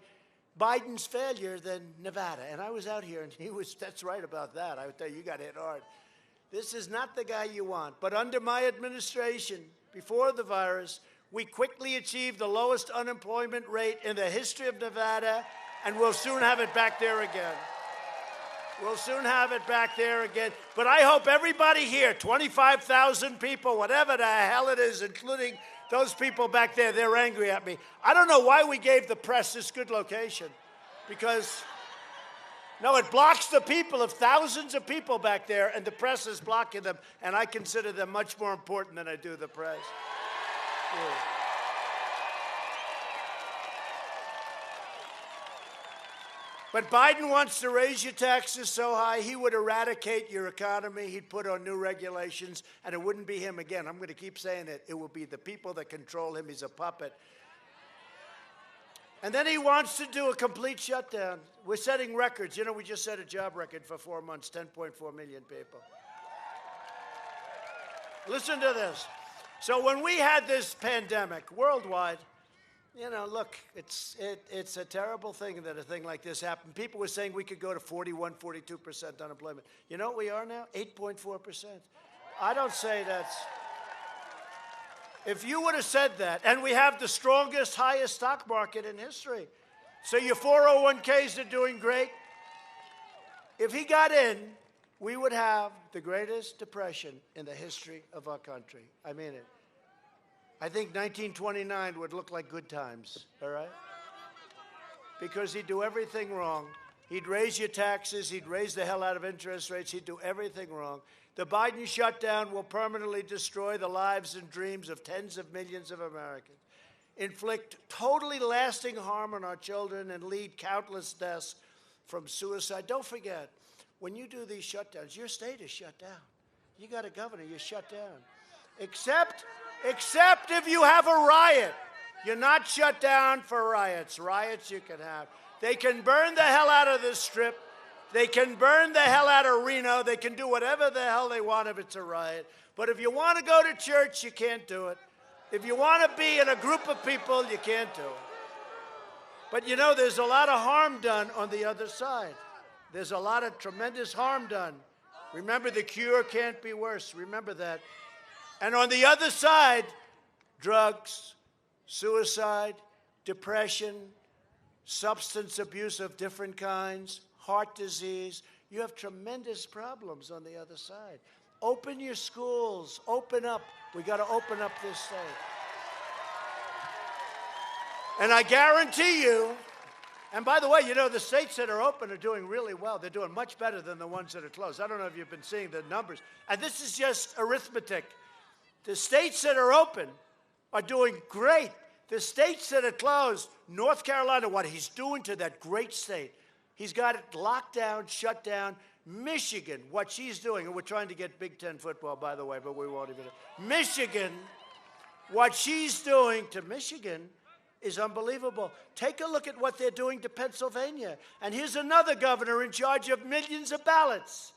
Biden's failure than Nevada. And I was out here, and that's right about that. I would tell you, you got hit hard. This is not the guy you want. But under my administration, before the virus, we quickly achieved the lowest unemployment rate in the history of Nevada, and we'll soon have it back there again. We'll soon have it back there again. But I hope everybody here, 25,000 people, whatever the hell it is, including those people back there, they're angry at me. I don't know why we gave the press this good location, because, no, it blocks the people of thousands of people back there, and the press is blocking them, and I consider them much more important than I do the press. Yeah. But Biden wants to raise your taxes so high, he would eradicate your economy. He'd put on new regulations, and it wouldn't be him again. I'm going to keep saying it. It will be the people that control him. He's a puppet. And then he wants to do a complete shutdown. We're setting records. You know, we just set a job record for 4 months, 10.4 million people. Listen to this. So when we had this pandemic worldwide, you know, look, it's a terrible thing that a thing like this happened. People were saying we could go to 41, 42% unemployment. You know what we are now? 8.4%. I don't say that's... If you would have said that, and we have the strongest, highest stock market in history, so your 401ks are doing great. If he got in, we would have the greatest depression in the history of our country. I mean it. I think 1929 would look like good times, all right? Because he'd do everything wrong. He'd raise your taxes. He'd raise the hell out of interest rates. He'd do everything wrong. The Biden shutdown will permanently destroy the lives and dreams of tens of millions of Americans, inflict totally lasting harm on our children, and lead countless deaths from suicide. Don't forget, when you do these shutdowns, your state is shut down. You got a governor, you're shut down. Except if you have a riot. You're not shut down for riots. Riots you can have. They can burn the hell out of the Strip. They can burn the hell out of Reno. They can do whatever the hell they want if it's a riot. But if you want to go to church, you can't do it. If you want to be in a group of people, you can't do it. But you know, there's a lot of harm done on the other side. There's a lot of tremendous harm done. Remember, the cure can't be worse. Remember that. And on the other side, drugs, suicide, depression, substance abuse of different kinds, heart disease. You have tremendous problems on the other side. Open your schools. Open up. We got to open up this state. And I guarantee you, and by the way, you know, the states that are open are doing really well. They're doing much better than the ones that are closed. I don't know if you've been seeing the numbers. And this is just arithmetic. The states that are open are doing great. The states that are closed, North Carolina, what he's doing to that great state, he's got it locked down, shut down. Michigan, what she's doing, and we're trying to get Big Ten football, by the way, but we won't even. Michigan, what she's doing to Michigan is unbelievable. Take a look at what they're doing to Pennsylvania. And here's another governor in charge of millions of ballots.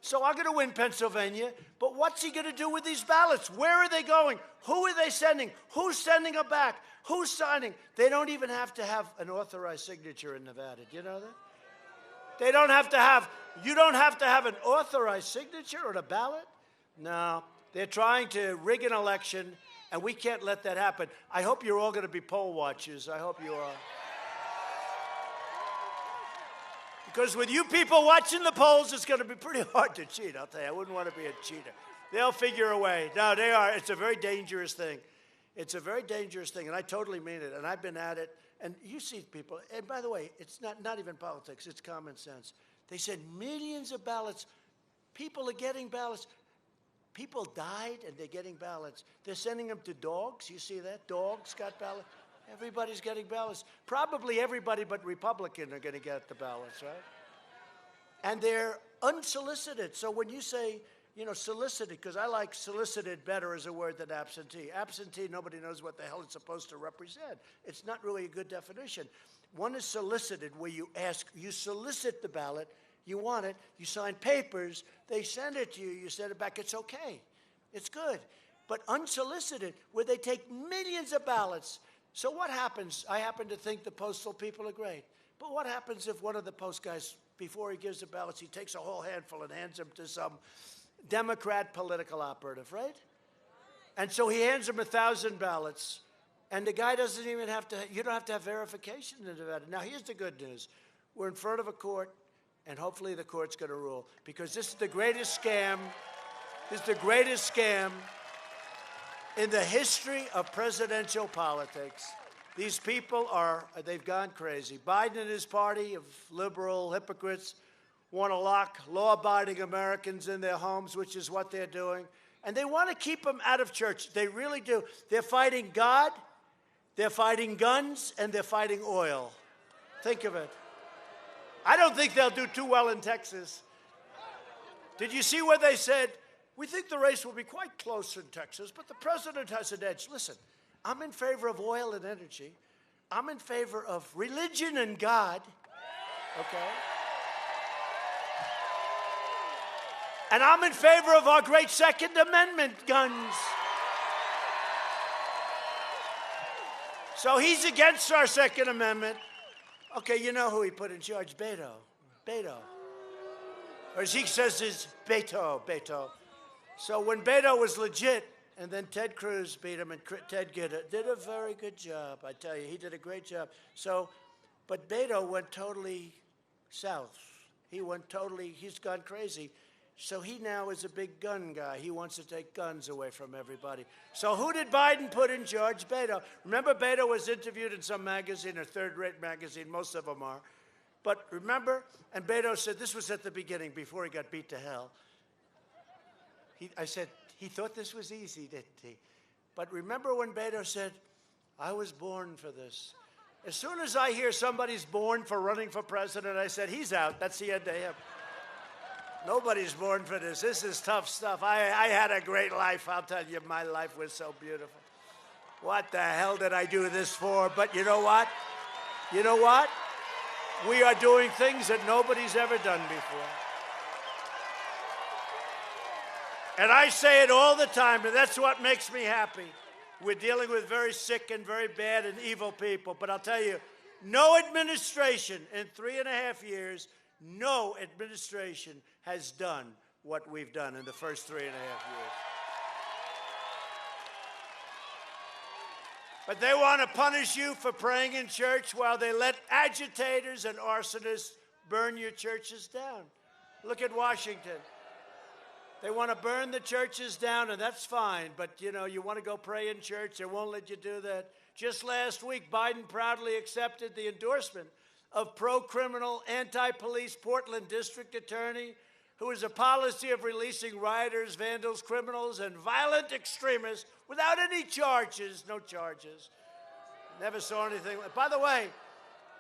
So I'm going to win Pennsylvania, but what's he going to do with these ballots? Where are they going? Who are they sending? Who's sending them back? Who's signing? They don't even have to have an authorized signature in Nevada. Do you know that? They don't have to have, you don't have to have an authorized signature on a ballot? No, they're trying to rig an election, and we can't let that happen. I hope you're all going to be poll watchers. I hope you are. Because with you people watching the polls, it's going to be pretty hard to cheat, I'll tell you. I wouldn't want to be a cheater. They'll figure a way. No, they are. It's a very dangerous thing. It's a very dangerous thing, and I totally mean it, and I've been at it. And you see people, and by the way, it's not even politics, it's common sense. They said millions of ballots. People are getting ballots. People died, and they're getting ballots. They're sending them to dogs. You see that? Dogs got ballots. Everybody's getting ballots. Probably everybody but Republican are going to get the ballots, right? And they're unsolicited. So when you say, you know, solicited, because I like solicited better as a word than absentee. Absentee, nobody knows what the hell it's supposed to represent. It's not really a good definition. One is solicited, where you ask, you solicit the ballot, you want it, you sign papers, they send it to you, you send it back, it's okay, it's good. But unsolicited, where they take millions of ballots. So what happens? I happen to think the postal people are great. But what happens if one of the post guys, before he gives the ballots, he takes a whole handful and hands them to some Democrat political operative, right? And so he hands him 1,000 ballots, and the guy doesn't even have to, you don't have to have verification in Nevada. Now, here's the good news. We're in front of a court, and hopefully the court's going to rule, because this is the greatest scam. This is the greatest scam in the history of presidential politics. These people they've gone crazy. Biden and his party of liberal hypocrites want to lock law-abiding Americans in their homes, which is what they're doing. And they want to keep them out of church. They really do. They're fighting God, they're fighting guns, and they're fighting oil. Think of it. I don't think they'll do too well in Texas. Did you see what they said? We think the race will be quite close in Texas, but the president has an edge. Listen, I'm in favor of oil and energy. I'm in favor of religion and God, okay? And I'm in favor of our great Second Amendment guns. So he's against our Second Amendment. Okay, you know who he put in charge? Beto. Beto. Or as he says, is Beto. Beto. So when Beto was legit, and then Ted Cruz beat him, and Ted did a very good job. I tell you, he did a great job. So, but Beto went totally south. He's gone crazy. So he now is a big gun guy. He wants to take guns away from everybody. So who did Biden put in charge? Beto. Remember, Beto was interviewed in some magazine, a third-rate magazine. Most of them are. But remember, and Beto said, this was at the beginning, before he got beat to hell. I said, he thought this was easy, didn't he? But remember when Beto said, I was born for this. As soon as I hear somebody's born for running for president, I said, he's out. That's the end of him. Nobody's born for this. This is tough stuff. I had a great life. I'll tell you, my life was so beautiful. What the hell did I do this for? But you know what? You know what? We are doing things that nobody's ever done before. And I say it all the time, and that's what makes me happy. We're dealing with very sick and very bad and evil people. But I'll tell you, no administration in 3.5 years, no administration has done what we've done in the first 3.5 years. But they want to punish you for praying in church while they let agitators and arsonists burn your churches down. Look at Washington. They want to burn the churches down, and that's fine. But, you know, you want to go pray in church, they won't let you do that. Just last week, Biden proudly accepted the endorsement of pro-criminal, anti-police Portland District Attorney, who has a policy of releasing rioters, vandals, criminals, and violent extremists without any charges, no charges. Never saw anything. By the way,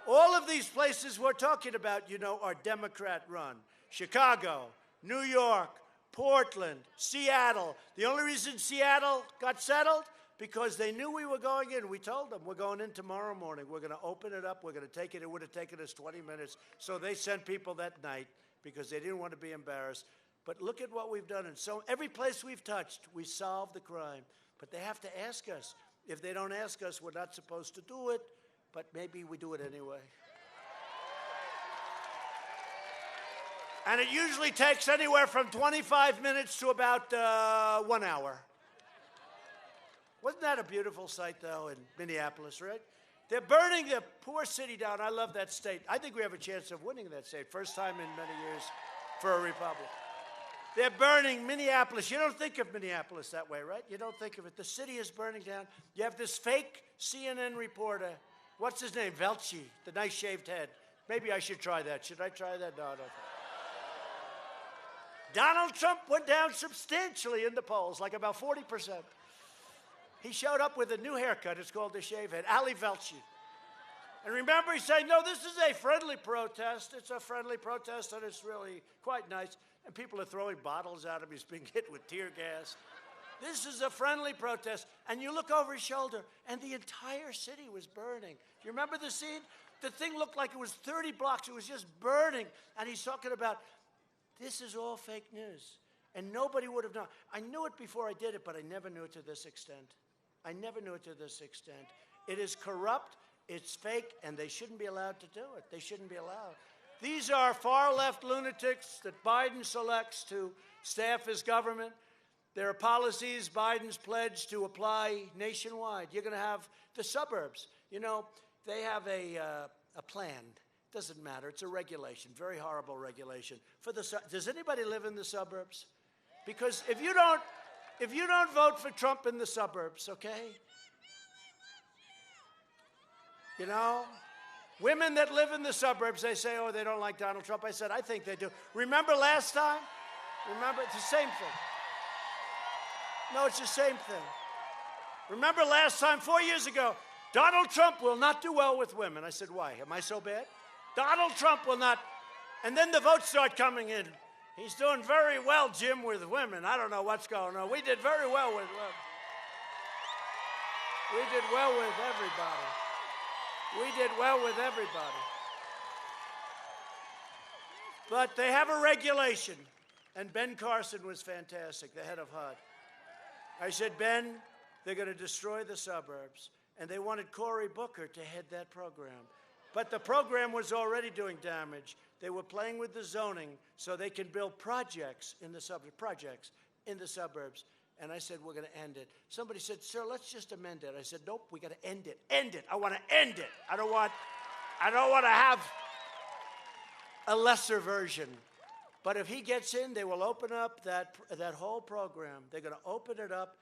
all of these places we're talking about, you know, are Democrat-run. Chicago, New York, Portland, Seattle. The only reason Seattle got settled, because they knew we were going in. We told them, we're going in tomorrow morning. We're going to open it up. We're going to take it. It would have taken us 20 minutes. So they sent people that night because they didn't want to be embarrassed. But look at what we've done. And so every place we've touched, we solved the crime. But they have to ask us. If they don't ask us, we're not supposed to do it. But maybe we do it anyway. And it usually takes anywhere from 25 minutes to about 1 hour. Wasn't that a beautiful sight, though, in Minneapolis, right? They're burning the poor city down. I love that state. I think we have a chance of winning that state. First time in many years for a republic. They're burning Minneapolis. You don't think of Minneapolis that way, right? You don't think of it. The city is burning down. You have this fake CNN reporter. What's his name? Velci, the nice shaved head. Maybe I should try that. Should I try that? No, I don't think. Donald Trump went down substantially in the polls, like about 40%. He showed up with a new haircut. It's called the shave head, Ali Velci. And remember, he's saying, no, this is a friendly protest. It's a friendly protest, and it's really quite nice. And people are throwing bottles at him. He's being hit with tear gas. This is a friendly protest. And you look over his shoulder, and the entire city was burning. Do you remember the scene? The thing looked like it was 30 blocks. It was just burning. And he's talking about, this is all fake news. And nobody would have known. I knew it before I did it, but I never knew it to this extent. I never knew it to this extent. It is corrupt, it's fake, and they shouldn't be allowed to do it. They shouldn't be allowed. These are far-left lunatics that Biden selects to staff his government. There are policies Biden's pledged to apply nationwide. You're going to have the suburbs. You know, they have a plan. Doesn't matter. It's a regulation, very horrible regulation. Does anybody live in the suburbs? Because if you don't vote for Trump in the suburbs, okay? You know, women that live in the suburbs, they say, oh, they don't like Donald Trump. I said, I think they do. Remember last time? Remember, it's the same thing. No, it's the same thing. Remember last time, 4 years ago, Donald Trump will not do well with women. I said, why? Am I so bad? Donald Trump will not. And then the votes start coming in. He's doing very well, Jim, with women. I don't know what's going on. We did very well with women. We did well with everybody. We did well with everybody. But they have a regulation, and Ben Carson was fantastic, the head of HUD. I said, Ben, they're going to destroy the suburbs. And they wanted Cory Booker to head that program. But the program was already doing damage. They were playing with the zoning so they can build projects in the suburbs. And I said, we're going to end it. Somebody said, sir, let's just amend it. I said, nope, we got to end it. End it. I want to end it. I don't want to have a lesser version. But if he gets in, they will open up that whole program. They're going to open it up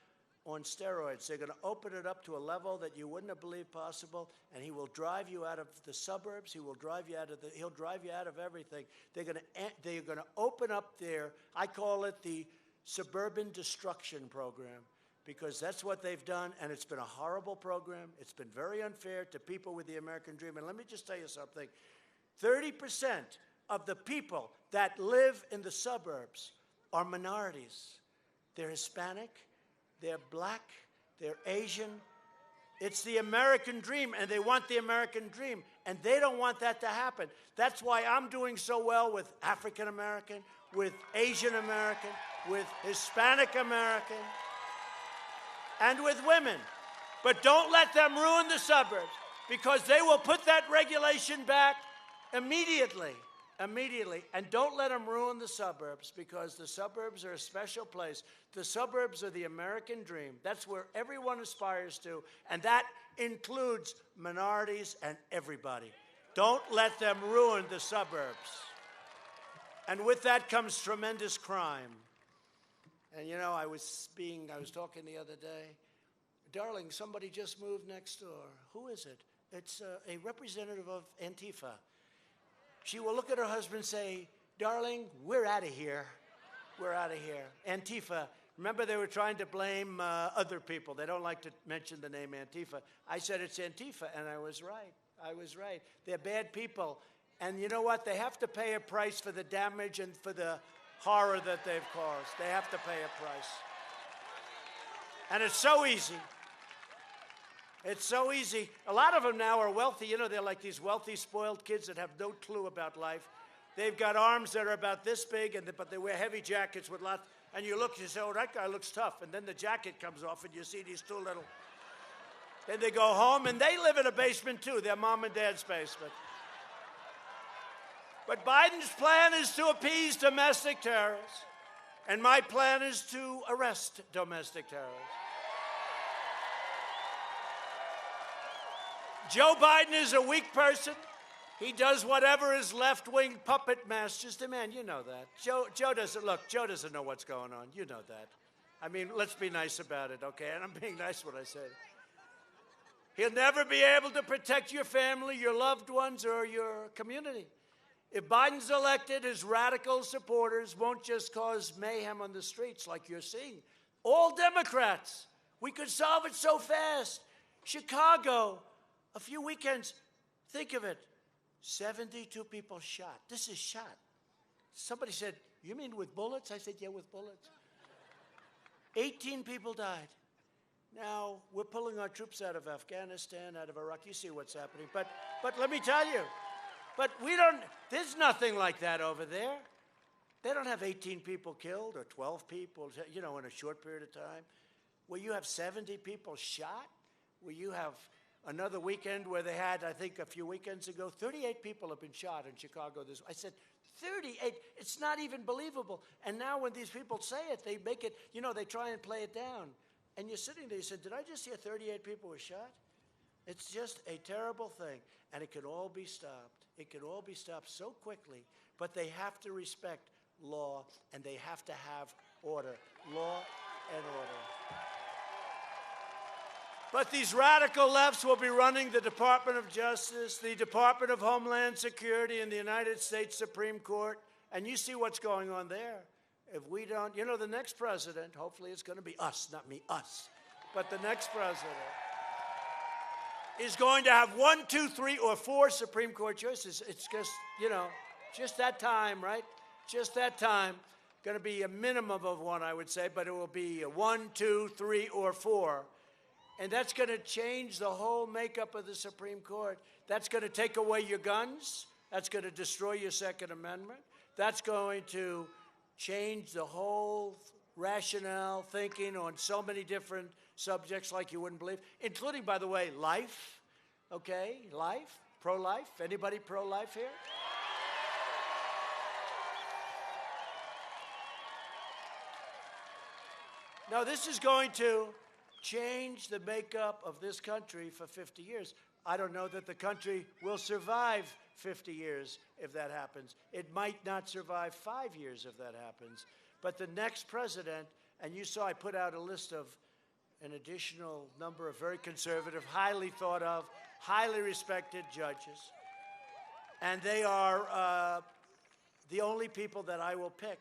on steroids. They're going to open it up to a level that you wouldn't have believed possible, and he will drive you out of the suburbs. He'll drive you out of everything. They're going to open up their, I call it the suburban destruction program, because that's what they've done, and it's been a horrible program. It's been very unfair to people with the American dream. And let me just tell you something. 30% of the people that live in the suburbs are minorities. They're Hispanic, they're black, they're Asian. It's the American dream, and they want the American dream, and they don't want that to happen. That's why I'm doing so well with African American, with Asian American, with Hispanic American, and with women. But don't let them ruin the suburbs, because they will put that regulation back immediately. And don't let them ruin the suburbs, because the suburbs are a special place. The suburbs are the American dream. That's where everyone aspires to, and that includes minorities and everybody. Don't let them ruin the suburbs. And with that comes tremendous crime. And you know, I was talking the other day. Darling, somebody just moved next door. Who is it? It's a representative of Antifa. She will look at her husband and say, darling, we're out of here. We're out of here. Antifa. Remember, they were trying to blame other people. They don't like to mention the name Antifa. I said it's Antifa, and I was right. I was right. They're bad people. And you know what? They have to pay a price for the damage and for the horror that they've caused. They have to pay a price. And it's so easy. It's so easy. A lot of them now are wealthy. You know, they're like these wealthy, spoiled kids that have no clue about life. They've got arms that are about this big, but they wear heavy jackets with lots. And you look, you say, oh, that guy looks tough. And then the jacket comes off, and you see these two little. Then they go home, and they live in a basement, too, their mom and dad's basement. But Biden's plan is to appease domestic terrorists, and my plan is to arrest domestic terrorists. Joe Biden is a weak person. He does whatever his left-wing puppet masters demand. You know that. Joe doesn't know what's going on. You know that. I mean, let's be nice about it, okay? And I'm being nice when I say it. He'll never be able to protect your family, your loved ones, or your community. If Biden's elected, his radical supporters won't just cause mayhem on the streets like you're seeing. All Democrats. We could solve it so fast. Chicago, a few weekends, think of it, 72 people shot. This is shot. Somebody said, you mean with bullets? I said, yeah, with bullets. 18 people died. Now, we're pulling our troops out of Afghanistan, out of Iraq. You see what's happening. But let me tell you, there's nothing like that over there. They don't have 18 people killed or 12 people, you know, in a short period of time. Where you have 70 people shot, where you have another weekend where they had, I think a few weekends ago, 38 people have been shot in Chicago. I said, 38? It's not even believable. And now when these people say it, they make it, you know, they try and play it down. And you're sitting there, you said, did I just hear 38 people were shot? It's just a terrible thing. And it can all be stopped. It can all be stopped so quickly. But they have to respect law, and they have to have order. Law and order. But these radical lefts will be running the Department of Justice, the Department of Homeland Security, and the United States Supreme Court. And you see what's going on there. If we don't, you know, the next president, hopefully it's going to be us, not me, us. But the next president is going to have 1, 2, 3, or 4 Supreme Court choices. It's just, you know, just that time, right? Just that time. Going to be a minimum of 1, I would say, but it will be a 1, 2, 3, or 4. And that's going to change the whole makeup of the Supreme Court. That's going to take away your guns. That's going to destroy your Second Amendment. That's going to change the whole rationale, thinking on so many different subjects like you wouldn't believe, including, by the way, life. Okay, life, pro-life. Anybody pro-life here? Now, this is going to change the makeup of this country for 50 years. I don't know that the country will survive 50 years if that happens. It might not survive 5 years if that happens. But the next president, and you saw I put out a list of an additional number of very conservative, highly thought of, highly respected judges. And they are the only people that I will pick,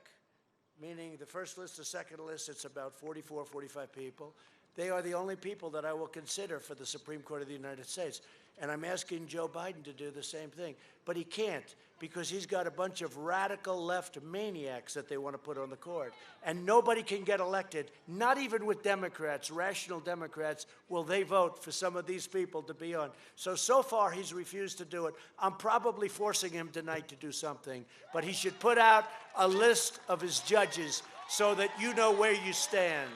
meaning the first list, the second list, it's about 44, 45 people. They are the only people that I will consider for the Supreme Court of the United States. And I'm asking Joe Biden to do the same thing. But he can't, because he's got a bunch of radical left maniacs that they want to put on the court. And nobody can get elected, not even with Democrats, rational Democrats, will they vote for some of these people to be on. So far, he's refused to do it. I'm probably forcing him tonight to do something. But he should put out a list of his judges so that you know where you stand.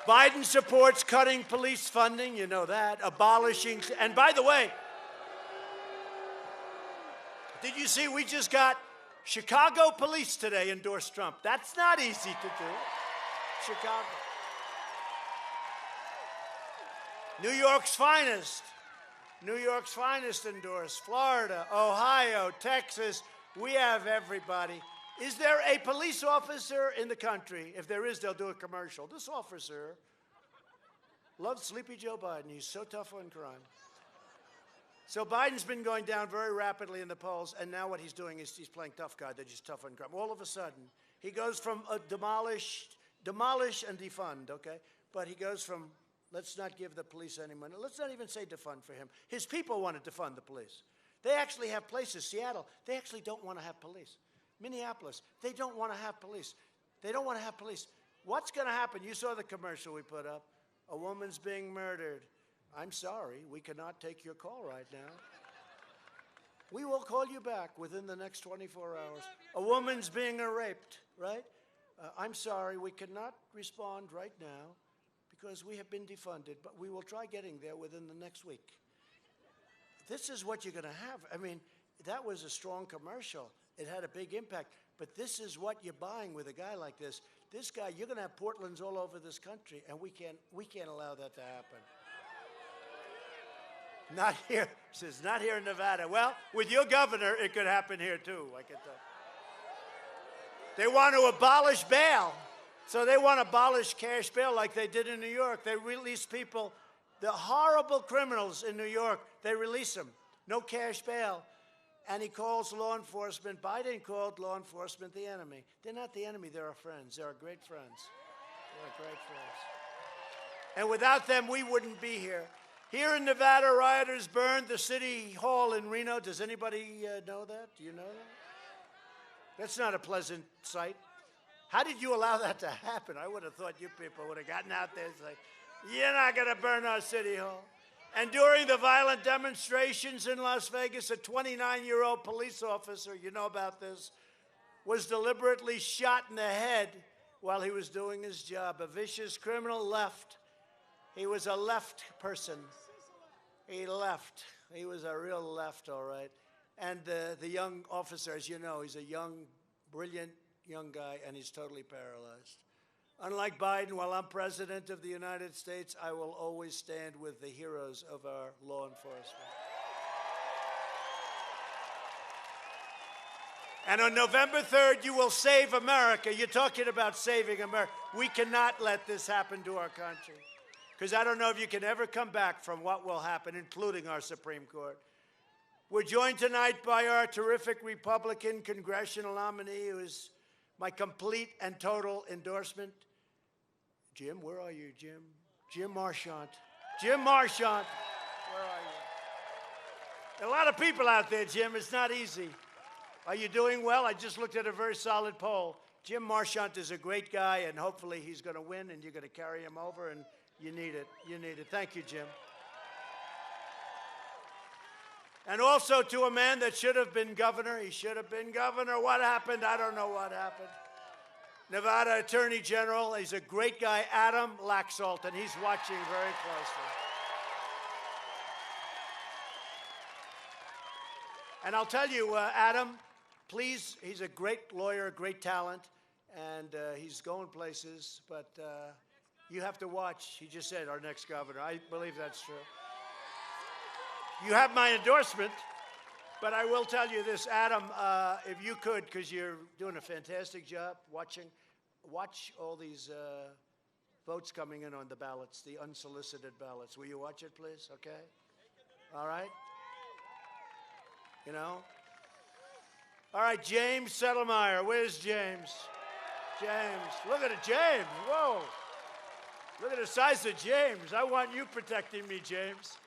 Biden supports cutting police funding, you know that, abolishing, and by the way, did you see we just got Chicago police today endorsed Trump? That's not easy to do. Chicago. New York's finest endorsed. Florida, Ohio, Texas, we have everybody. Is there a police officer in the country? If there is, they'll do a commercial. This officer loves Sleepy Joe Biden. He's so tough on crime. So Biden's been going down very rapidly in the polls, and now what he's doing is he's playing tough guy. They're just tough on crime. All of a sudden, he goes from demolish and defund, okay? But he goes from let's not give the police any money. Let's not even say defund for him. His people want to defund the police. They actually have places. Seattle, they actually don't want to have police. Minneapolis, they don't want to have police. They don't want to have police. What's going to happen? You saw the commercial we put up. A woman's being murdered. I'm sorry, we cannot take your call right now. We will call you back within the next 24 hours. A woman's being raped, right? I'm sorry, we cannot respond right now because we have been defunded, but we will try getting there within the next week. This is what you're going to have. I mean, that was a strong commercial. It had a big impact. But this is what you're buying with a guy like this. This guy, you're going to have Portlands all over this country, and we can't allow that to happen. Not here. Says not here in Nevada. Well, with your governor, it could happen here too. I can tell. They want to abolish bail. So they want to abolish cash bail like they did in New York. They release people, the horrible criminals in New York, they release them. No cash bail. And he calls law enforcement. Biden called law enforcement the enemy. They're not the enemy. They're our friends. They're our great friends. They're our great friends. And without them, we wouldn't be here. Here in Nevada, rioters burned the city hall in Reno. Does anybody know that? Do you know that? That's not a pleasant sight. How did you allow that to happen? I would have thought you people would have gotten out there and said, you're not going to burn our city hall. And during the violent demonstrations in Las Vegas, a 29-year-old police officer, you know about this, was deliberately shot in the head while he was doing his job. A vicious criminal left. He was a left person. He left. He was a real left, all right. And the young officer, as you know, he's a young, brilliant young guy, and he's totally paralyzed. Unlike Biden, while I'm president of the United States, I will always stand with the heroes of our law enforcement. And on November 3rd, you will save America. You're talking about saving America. We cannot let this happen to our country. Because I don't know if you can ever come back from what will happen, including our Supreme Court. We're joined tonight by our terrific Republican congressional nominee, who is my complete and total endorsement. Jim, where are you, Jim? Jim Marchant. Jim Marchant, where are you? There are a lot of people out there, Jim. It's not easy. Are you doing well? I just looked at a very solid poll. Jim Marchant is a great guy, and hopefully he's going to win, and you're going to carry him over, and you need it. You need it. Thank you, Jim. And also to a man that should have been governor. He should have been governor. What happened? I don't know what happened. Nevada Attorney General. He's a great guy, Adam Laxalt, and he's watching very closely. And I'll tell you, Adam, please, he's a great lawyer, a great talent, and he's going places, but you have to watch. He just said, our next governor. I believe that's true. You have my endorsement, but I will tell you this, Adam, if you could, because you're doing a fantastic job watch all these votes coming in on the ballots, the unsolicited ballots. Will you watch it, please? Okay? All right? You know? All right, James Settlemeyer. Where's James? James. Look at it, James. Whoa. Look at the size of James. I want you protecting me, James.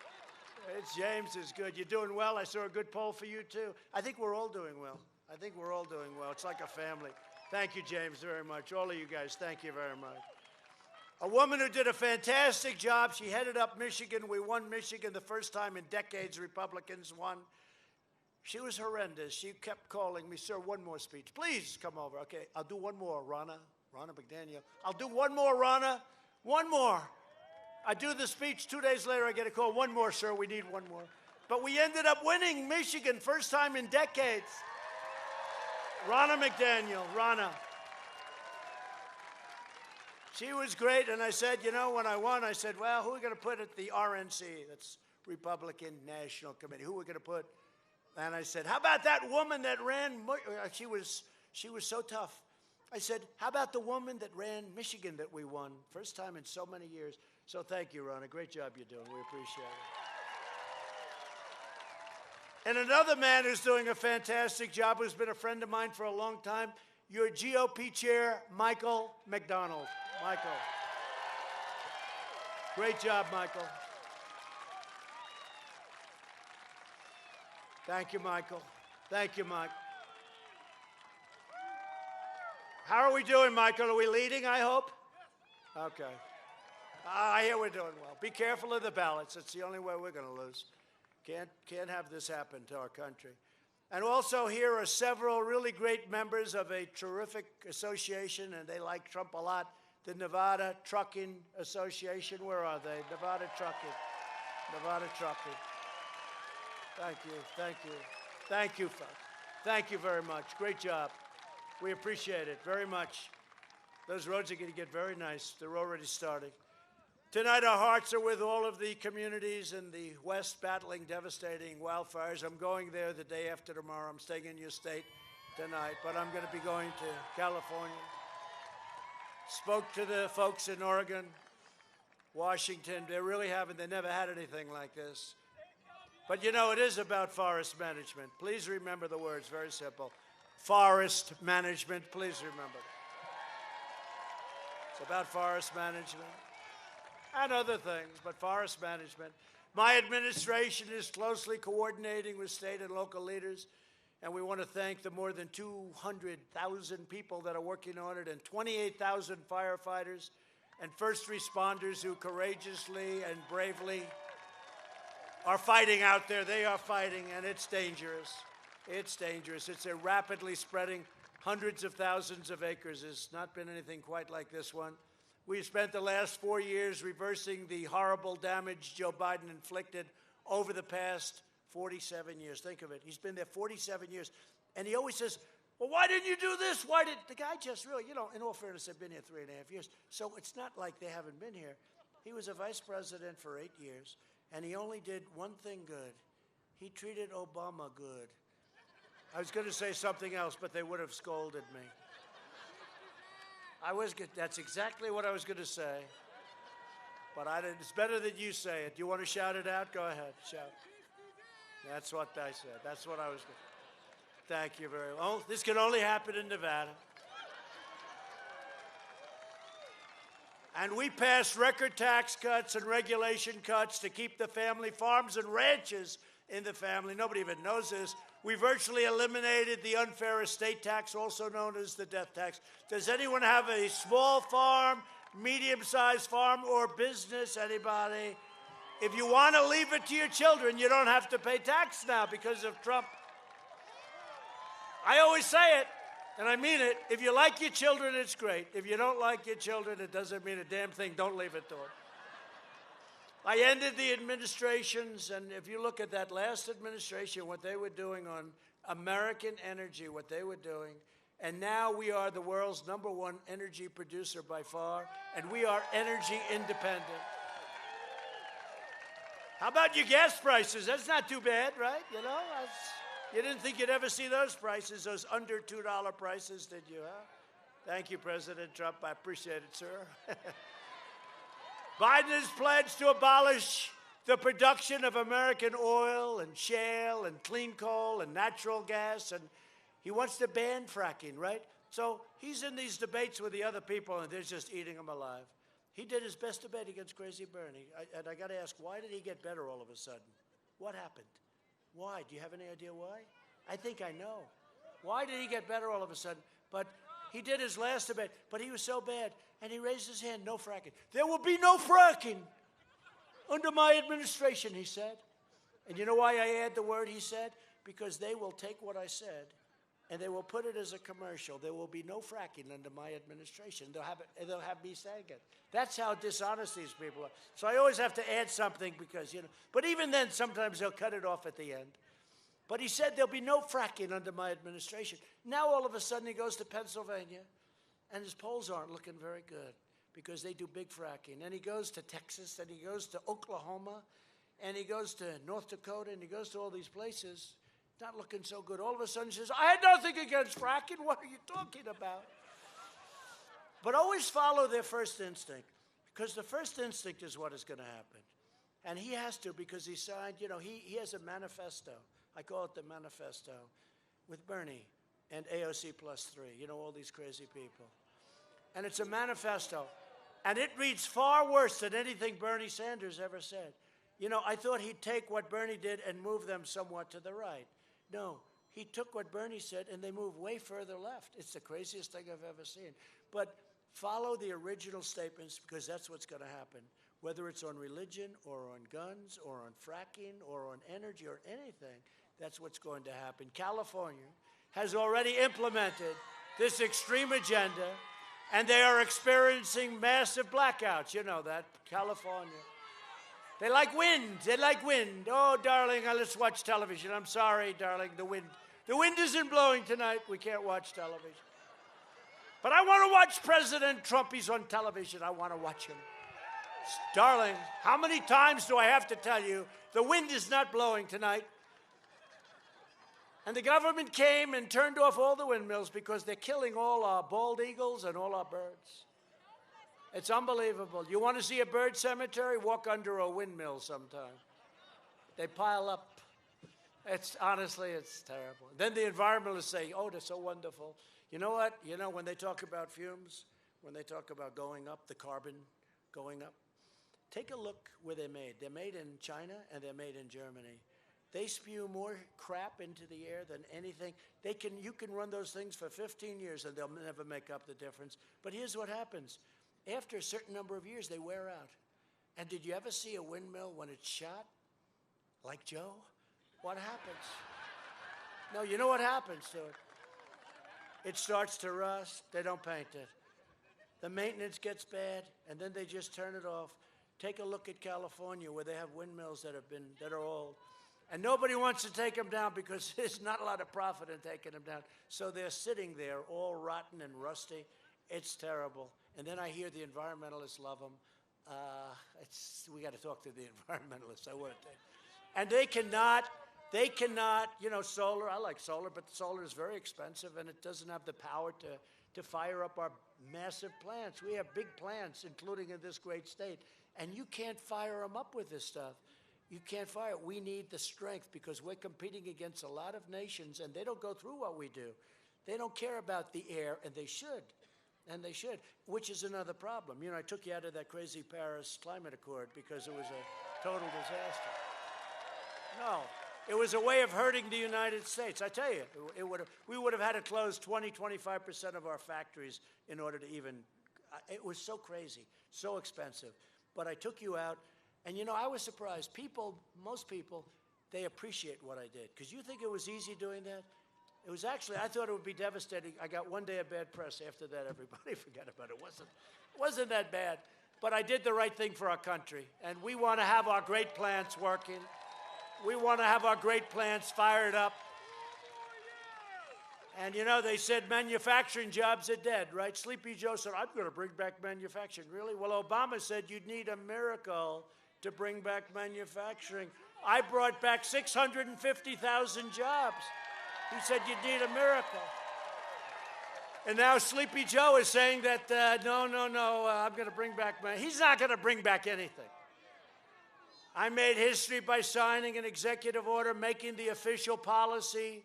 It's James is good. You're doing well. I saw a good poll for you, too. I think we're all doing well. I think we're all doing well. It's like a family. Thank you, James, very much. All of you guys, thank you very much. A woman who did a fantastic job. She headed up Michigan. We won Michigan the first time in decades. Republicans won. She was horrendous. She kept calling me, sir, one more speech. Please come over. Okay, I'll do one more, Ronna McDaniel. I'll do one more, Ronna. One more. I do the speech. 2 days later, I get a call. One more, sir. We need one more. But we ended up winning Michigan, first time in decades. Ronna McDaniel, Ronna. She was great, and I said, you know, when I won, I said, well, who are we going to put at the RNC? That's Republican National Committee. Who are we going to put? And I said, how about that woman that ran? She was so tough. I said, how about the woman that ran Michigan that we won? First time in so many years. So thank you, Ronna. Great job you're doing. We appreciate it. And another man who's doing a fantastic job, who's been a friend of mine for a long time, your GOP chair, Michael McDonald. Michael. Great job, Michael. Thank you, Michael. Thank you, Mike. How are we doing, Michael? Are we leading, I hope? Okay. I hear we're doing well. Be careful of the ballots. It's the only way we're going to lose. Can't have this happen to our country. And also here are several really great members of a terrific association, and they like Trump a lot, the Nevada Trucking Association. Where are they? Nevada Trucking. Nevada Trucking. Thank you, thank you. Thank you, folks. Thank you very much. Great job. We appreciate it very much. Those roads are going to get very nice. They're already starting. Tonight, our hearts are with all of the communities in the West battling devastating wildfires. I'm going there the day after tomorrow. I'm staying in your state tonight, but I'm going to be going to California. Spoke to the folks in Oregon, Washington. They never had anything like this. But you know, it is about forest management. Please remember the words, very simple. Forest management, please remember. It's about forest management and other things, but forest management. My administration is closely coordinating with state and local leaders, and we want to thank the more than 200,000 people that are working on it, and 28,000 firefighters and first responders who courageously and bravely are fighting out there. They are fighting, and it's dangerous. It's dangerous. It's a rapidly spreading hundreds of thousands of acres. There's not been anything quite like this one. We've spent the last 4 years reversing the horrible damage Joe Biden inflicted over the past 47 years. Think of it. He's been there 47 years. And he always says, well, why didn't you do this? Why did the guy just really, you know, in all fairness, they've been here 3.5 years. So it's not like they haven't been here. He was a vice president for 8 years, and he only did one thing good. He treated Obama good. I was going to say something else, but they would have scolded me. That's exactly what I was going to say. But I didn't. It's better that you say it. Do you want to shout it out? Go ahead, shout. That's what I said. That's what I was going to. Thank you very much. Oh, this can only happen in Nevada. And we passed record tax cuts and regulation cuts to keep the family farms and ranches in the family. Nobody even knows this. We virtually eliminated the unfair estate tax, also known as the death tax. Does anyone have a small farm, medium-sized farm, or business? Anybody? If you want to leave it to your children, you don't have to pay tax now because of Trump. I always say it, and I mean it. If you like your children, it's great. If you don't like your children, it doesn't mean a damn thing. Don't leave it to them. I ended the administrations, and if you look at that last administration, what they were doing on American energy, what they were doing, and now we are the world's #1 energy producer by far, and we are energy independent. How about your gas prices? That's not too bad, right? You know, you didn't think you'd ever see those prices, those under $2 prices, did you, huh? Thank you, President Trump. I appreciate it, sir. Biden has pledged to abolish the production of American oil and shale and clean coal and natural gas, and he wants to ban fracking, right? So he's in these debates with the other people, and they're just eating him alive. He did his best debate against Crazy Bernie. And I got to ask, why did he get better all of a sudden? What happened? Why? Do you have any idea why? I think I know. Why did he get better all of a sudden? But he did his last debate, but he was so bad, and he raised his hand, no fracking. There will be no fracking under my administration, he said. And you know why I add the word he said? Because they will take what I said, and they will put it as a commercial. There will be no fracking under my administration. They'll have me saying it. That's how dishonest these people are. So I always have to add something because, you know, but even then, sometimes they'll cut it off at the end. But he said there'll be no fracking under my administration. Now, all of a sudden, he goes to Pennsylvania, and his polls aren't looking very good because they do big fracking. And he goes to Texas, and he goes to Oklahoma, and he goes to North Dakota, and he goes to all these places. Not looking so good. All of a sudden, he says, I had nothing against fracking. What are you talking about? But always follow their first instinct, because the first instinct is what is going to happen. And he has to, because he signed, you know, he has a manifesto. I call it the manifesto, with Bernie and AOC plus 3, you know, all these crazy people. And it's a manifesto. And it reads far worse than anything Bernie Sanders ever said. You know, I thought he'd take what Bernie did and move them somewhat to the right. No, he took what Bernie said and they moved way further left. It's the craziest thing I've ever seen. But follow the original statements, because that's what's going to happen. Whether it's on religion or on guns or on fracking or on energy or anything, that's what's going to happen. California has already implemented this extreme agenda, and they are experiencing massive blackouts. You know that, California. They like wind. They like wind. Oh, darling, let's watch television. I'm sorry, darling, the wind. The wind isn't blowing tonight. We can't watch television. But I want to watch President Trump. He's on television. I want to watch him. Darling, how many times do I have to tell you the wind is not blowing tonight? And the government came and turned off all the windmills because they're killing all our bald eagles and all our birds. It's unbelievable. You want to see a bird cemetery? Walk under a windmill sometime. They pile up. Honestly, it's terrible. Then the environmentalists say, oh, they're so wonderful. You know what? You know, when they talk about fumes, when they talk about going up, the carbon going up, take a look where they're made. They're made in China and they're made in Germany. They spew more crap into the air than anything. You can run those things for 15 years and they'll never make up the difference. But here's what happens. After a certain number of years, they wear out. And did you ever see a windmill when it's shot? Like Joe? What happens? No, you know what happens to it? It starts to rust. They don't paint it. The maintenance gets bad, and then they just turn it off. Take a look at California, where they have windmills that are old. And nobody wants to take them down because there's not a lot of profit in taking them down. So they're sitting there all rotten and rusty. It's terrible. And then I hear the environmentalists love them. We got to talk to the environmentalists. I want to. And they cannot, you know, solar. I like solar, but solar is very expensive, and it doesn't have the power to fire up our massive plants. We have big plants, including in this great state, and you can't fire them up with this stuff. You can't fire it. We need the strength because we're competing against a lot of nations, and they don't go through what we do. They don't care about the air, and they should. And they should, which is another problem. You know, I took you out of that crazy Paris Climate Accord because it was a total disaster. No, It was a way of hurting the United States. I tell you, we would have had to close 25% of our factories in order to even, it was so crazy, so expensive. But I took you out, and you know, I was surprised. Most people, they appreciate what I did. Because you think it was easy doing that? It was actually, I thought it would be devastating. I got one day of bad press. After that, everybody forgot about it. It wasn't that bad. But I did the right thing for our country. And we want to have our great plants working. We want to have our great plants fired up. And you know, they said manufacturing jobs are dead, right? Sleepy Joe said, I'm going to bring back manufacturing. Really? Well, Obama said you'd need a miracle to bring back manufacturing. I brought back 650,000 jobs. He said you'd need a miracle. And now Sleepy Joe is saying that, no, I'm going to bring back he's not going to bring back anything. I made history by signing an executive order making the official policy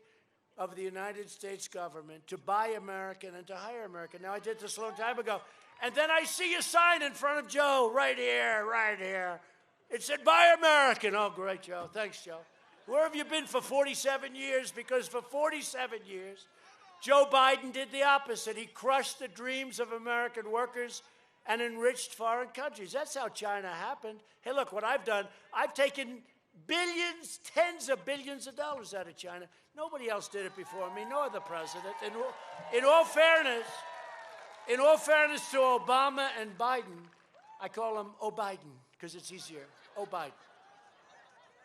of the United States government to buy American and to hire American. Now, I did this a long time ago. And then I see a sign in front of Joe, right here. It said, buy American. Oh, great, Joe. Thanks, Joe. Where have you been for 47 years? Because for 47 years, Joe Biden did the opposite. He crushed the dreams of American workers and enriched foreign countries. That's how China happened. Hey, look, what I've done, I've taken billions, tens of billions of dollars out of China. Nobody else did it before me, nor the president. In all fairness to Obama and Biden, I call him O'Biden because it's easier. O'Biden.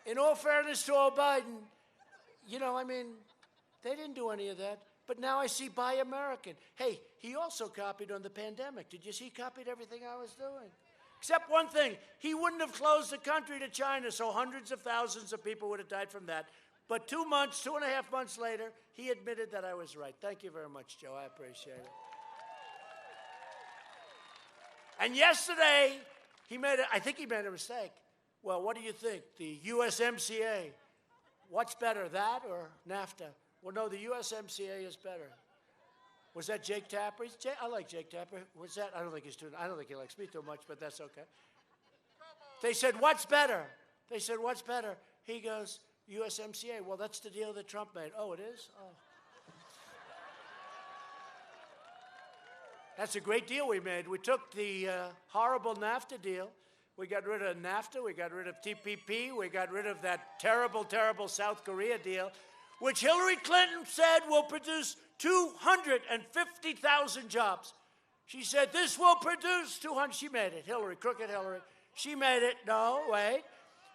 In all fairness to O'Biden, you know, I mean, they didn't do any of that. But now I see Buy American. Hey, he also copied on the pandemic. Did you see he copied everything I was doing? Except one thing. He wouldn't have closed the country to China, so hundreds of thousands of people would have died from that. But 2 and a half months later, he admitted that I was right. Thank you very much, Joe. I appreciate it. And yesterday, I think he made a mistake. Well, what do you think? The USMCA, what's better, that or NAFTA? Well, no, the USMCA is better. Was that Jake Tapper? I like Jake Tapper. Was that? I don't think he likes me too much, but that's okay. They said, what's better? They said, what's better? He goes, USMCA. Well, that's the deal that Trump made. Oh, it is? Oh. That's a great deal we made. We took the horrible NAFTA deal. We got rid of NAFTA. We got rid of TPP. We got rid of that terrible, terrible South Korea deal, which Hillary Clinton said will produce 250,000 jobs. She said, this will produce 200. She made it, Hillary, crooked Hillary. She made it. No, wait.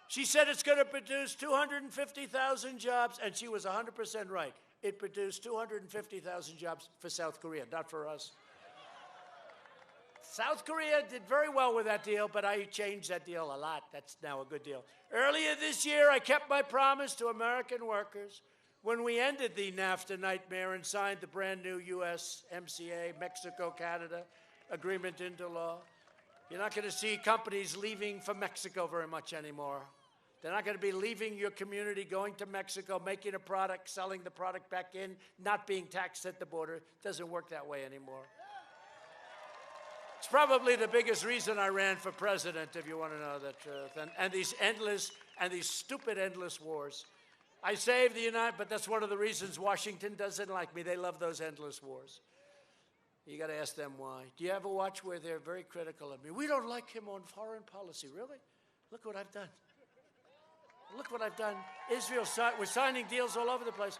She said it's going to produce 250,000 jobs, and she was 100% right. It produced 250,000 jobs for South Korea, not for us. South Korea did very well with that deal, but I changed that deal a lot. That's now a good deal. Earlier this year, I kept my promise to American workers when we ended the NAFTA nightmare and signed the brand new USMCA, Mexico-Canada agreement into law. You're not going to see companies leaving for Mexico very much anymore. They're not going to be leaving your community, going to Mexico, making a product, selling the product back in, not being taxed at the border. It doesn't work that way anymore. It's probably the biggest reason I ran for president, if you want to know the truth. And these stupid endless wars. I saved the United, but that's one of the reasons Washington doesn't like me. They love those endless wars. You got to ask them why. Do you ever watch where they're very critical of me? We don't like him on foreign policy. Really? Look what I've done. Look what I've done. Israel, we're signing deals all over the place.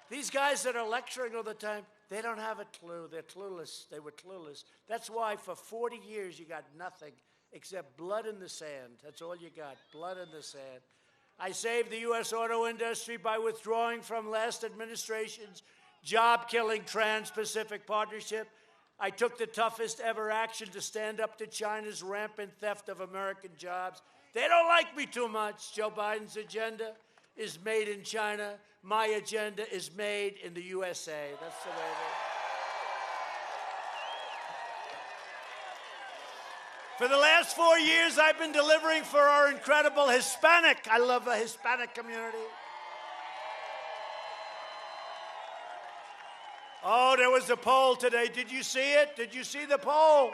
These guys that are lecturing all the time, they don't have a clue. They're clueless. They were clueless. That's why for 40 years you got nothing except blood in the sand. That's all you got, blood in the sand. I saved the U.S. auto industry by withdrawing from last administration's job-killing Trans-Pacific Partnership. I took the toughest ever action to stand up to China's rampant theft of American jobs. They don't like me too much. Joe Biden's agenda is made in China. My agenda is made in the USA. That's the way it is. For the last 4 years, I've been delivering for our incredible Hispanic. I love the Hispanic community. Oh, there was a poll today. Did you see it? Did you see the poll?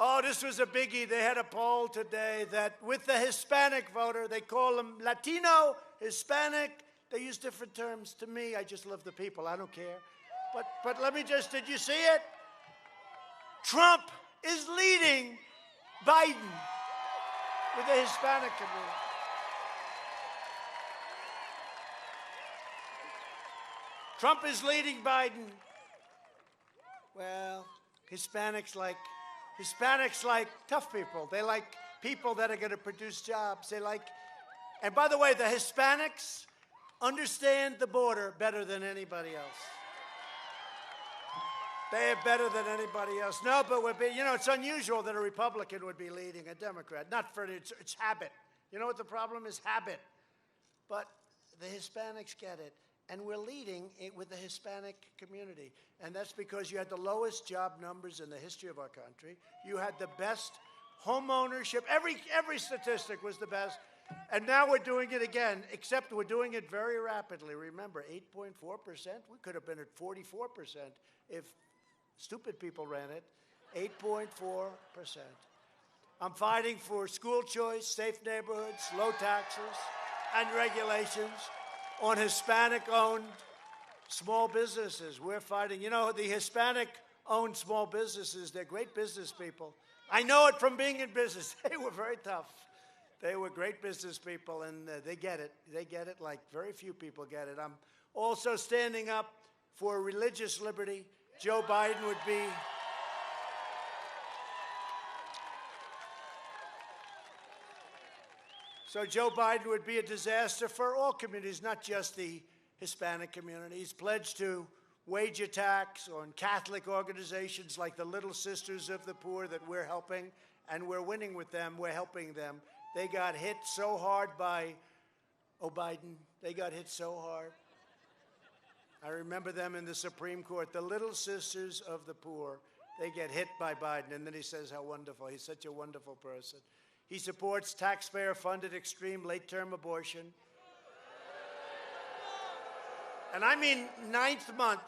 Oh, this was a biggie. They had a poll today that with the Hispanic voter, they call them Latino, Hispanic. They use different terms. To me, I just love the people. I don't care. But let me just, did you see it? Trump is leading Biden with the Hispanic community. Trump is leading Biden. Well, Hispanics like tough people. They like people that are going to produce jobs. They like, and by the way, the Hispanics understand the border better than anybody else. They are better than anybody else. No, but it's unusual that a Republican would be leading a Democrat. Not for it's habit. You know what the problem is? Habit. But the Hispanics get it. And we're leading it with the Hispanic community. And that's because you had the lowest job numbers in the history of our country. You had the best home ownership. Every statistic was the best. And now we're doing it again, except we're doing it very rapidly. Remember, 8.4%? We could have been at 44% if stupid people ran it. 8.4%. I'm fighting for school choice, safe neighborhoods, low taxes, and regulations on Hispanic-owned small businesses. We're fighting. You know, the Hispanic-owned small businesses, they're great business people. I know it from being in business. They were very tough. They were great business people, and they get it. They get it like very few people get it. I'm also standing up for religious liberty. Joe Biden would be... So Joe Biden would be a disaster for all communities, not just the Hispanic community. He's pledged to wage attacks on Catholic organizations like the Little Sisters of the Poor that we're helping, and we're winning with them. We're helping them. They got hit so hard by Biden. They got hit so hard. I remember them in the Supreme Court, the Little Sisters of the Poor. They get hit by Biden, and then he says how wonderful. He's such a wonderful person. He supports taxpayer-funded extreme late-term abortion. And I mean ninth month.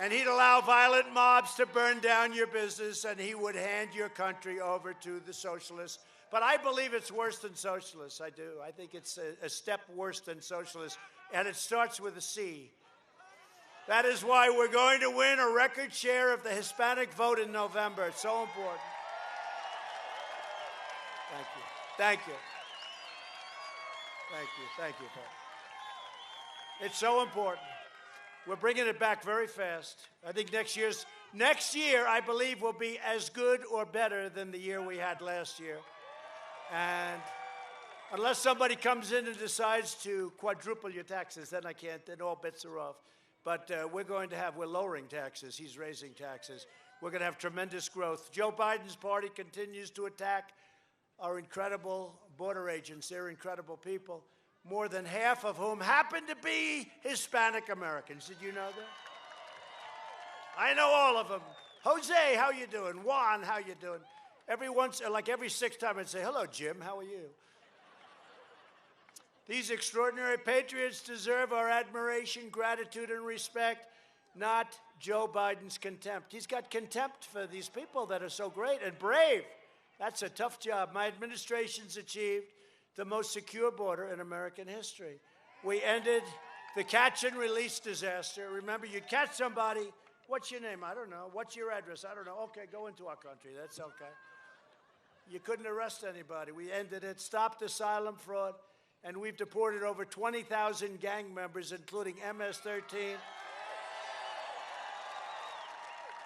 And he'd allow violent mobs to burn down your business, and he would hand your country over to the socialists. But I believe it's worse than socialists, I do. I think it's a step worse than socialists, and it starts with a C. That is why we're going to win a record share of the Hispanic vote in November. It's so important. Thank you. Thank you. Thank you. Thank you, Paul. It's so important. We're bringing it back very fast. I think next year, I believe, will be as good or better than the year we had last year. And unless somebody comes in and decides to quadruple your taxes, then I can't, then all bets are off. But we're lowering taxes. He's raising taxes. We're going to have tremendous growth. Joe Biden's party continues to attack our incredible border agents. They're incredible people, more than half of whom happen to be Hispanic Americans. Did you know that? I know all of them. Jose, how you doing? Juan, how you doing? Every sixth time I'd say, hello, Jim, how are you? These extraordinary patriots deserve our admiration, gratitude, and respect, not Joe Biden's contempt. He's got contempt for these people that are so great and brave. That's a tough job. My administration's achieved the most secure border in American history. We ended the catch and release disaster. Remember, you'd catch somebody. What's your name? I don't know. What's your address? I don't know. Okay, go into our country. That's okay. You couldn't arrest anybody. We ended it, stopped asylum fraud, and we've deported over 20,000 gang members, including MS-13,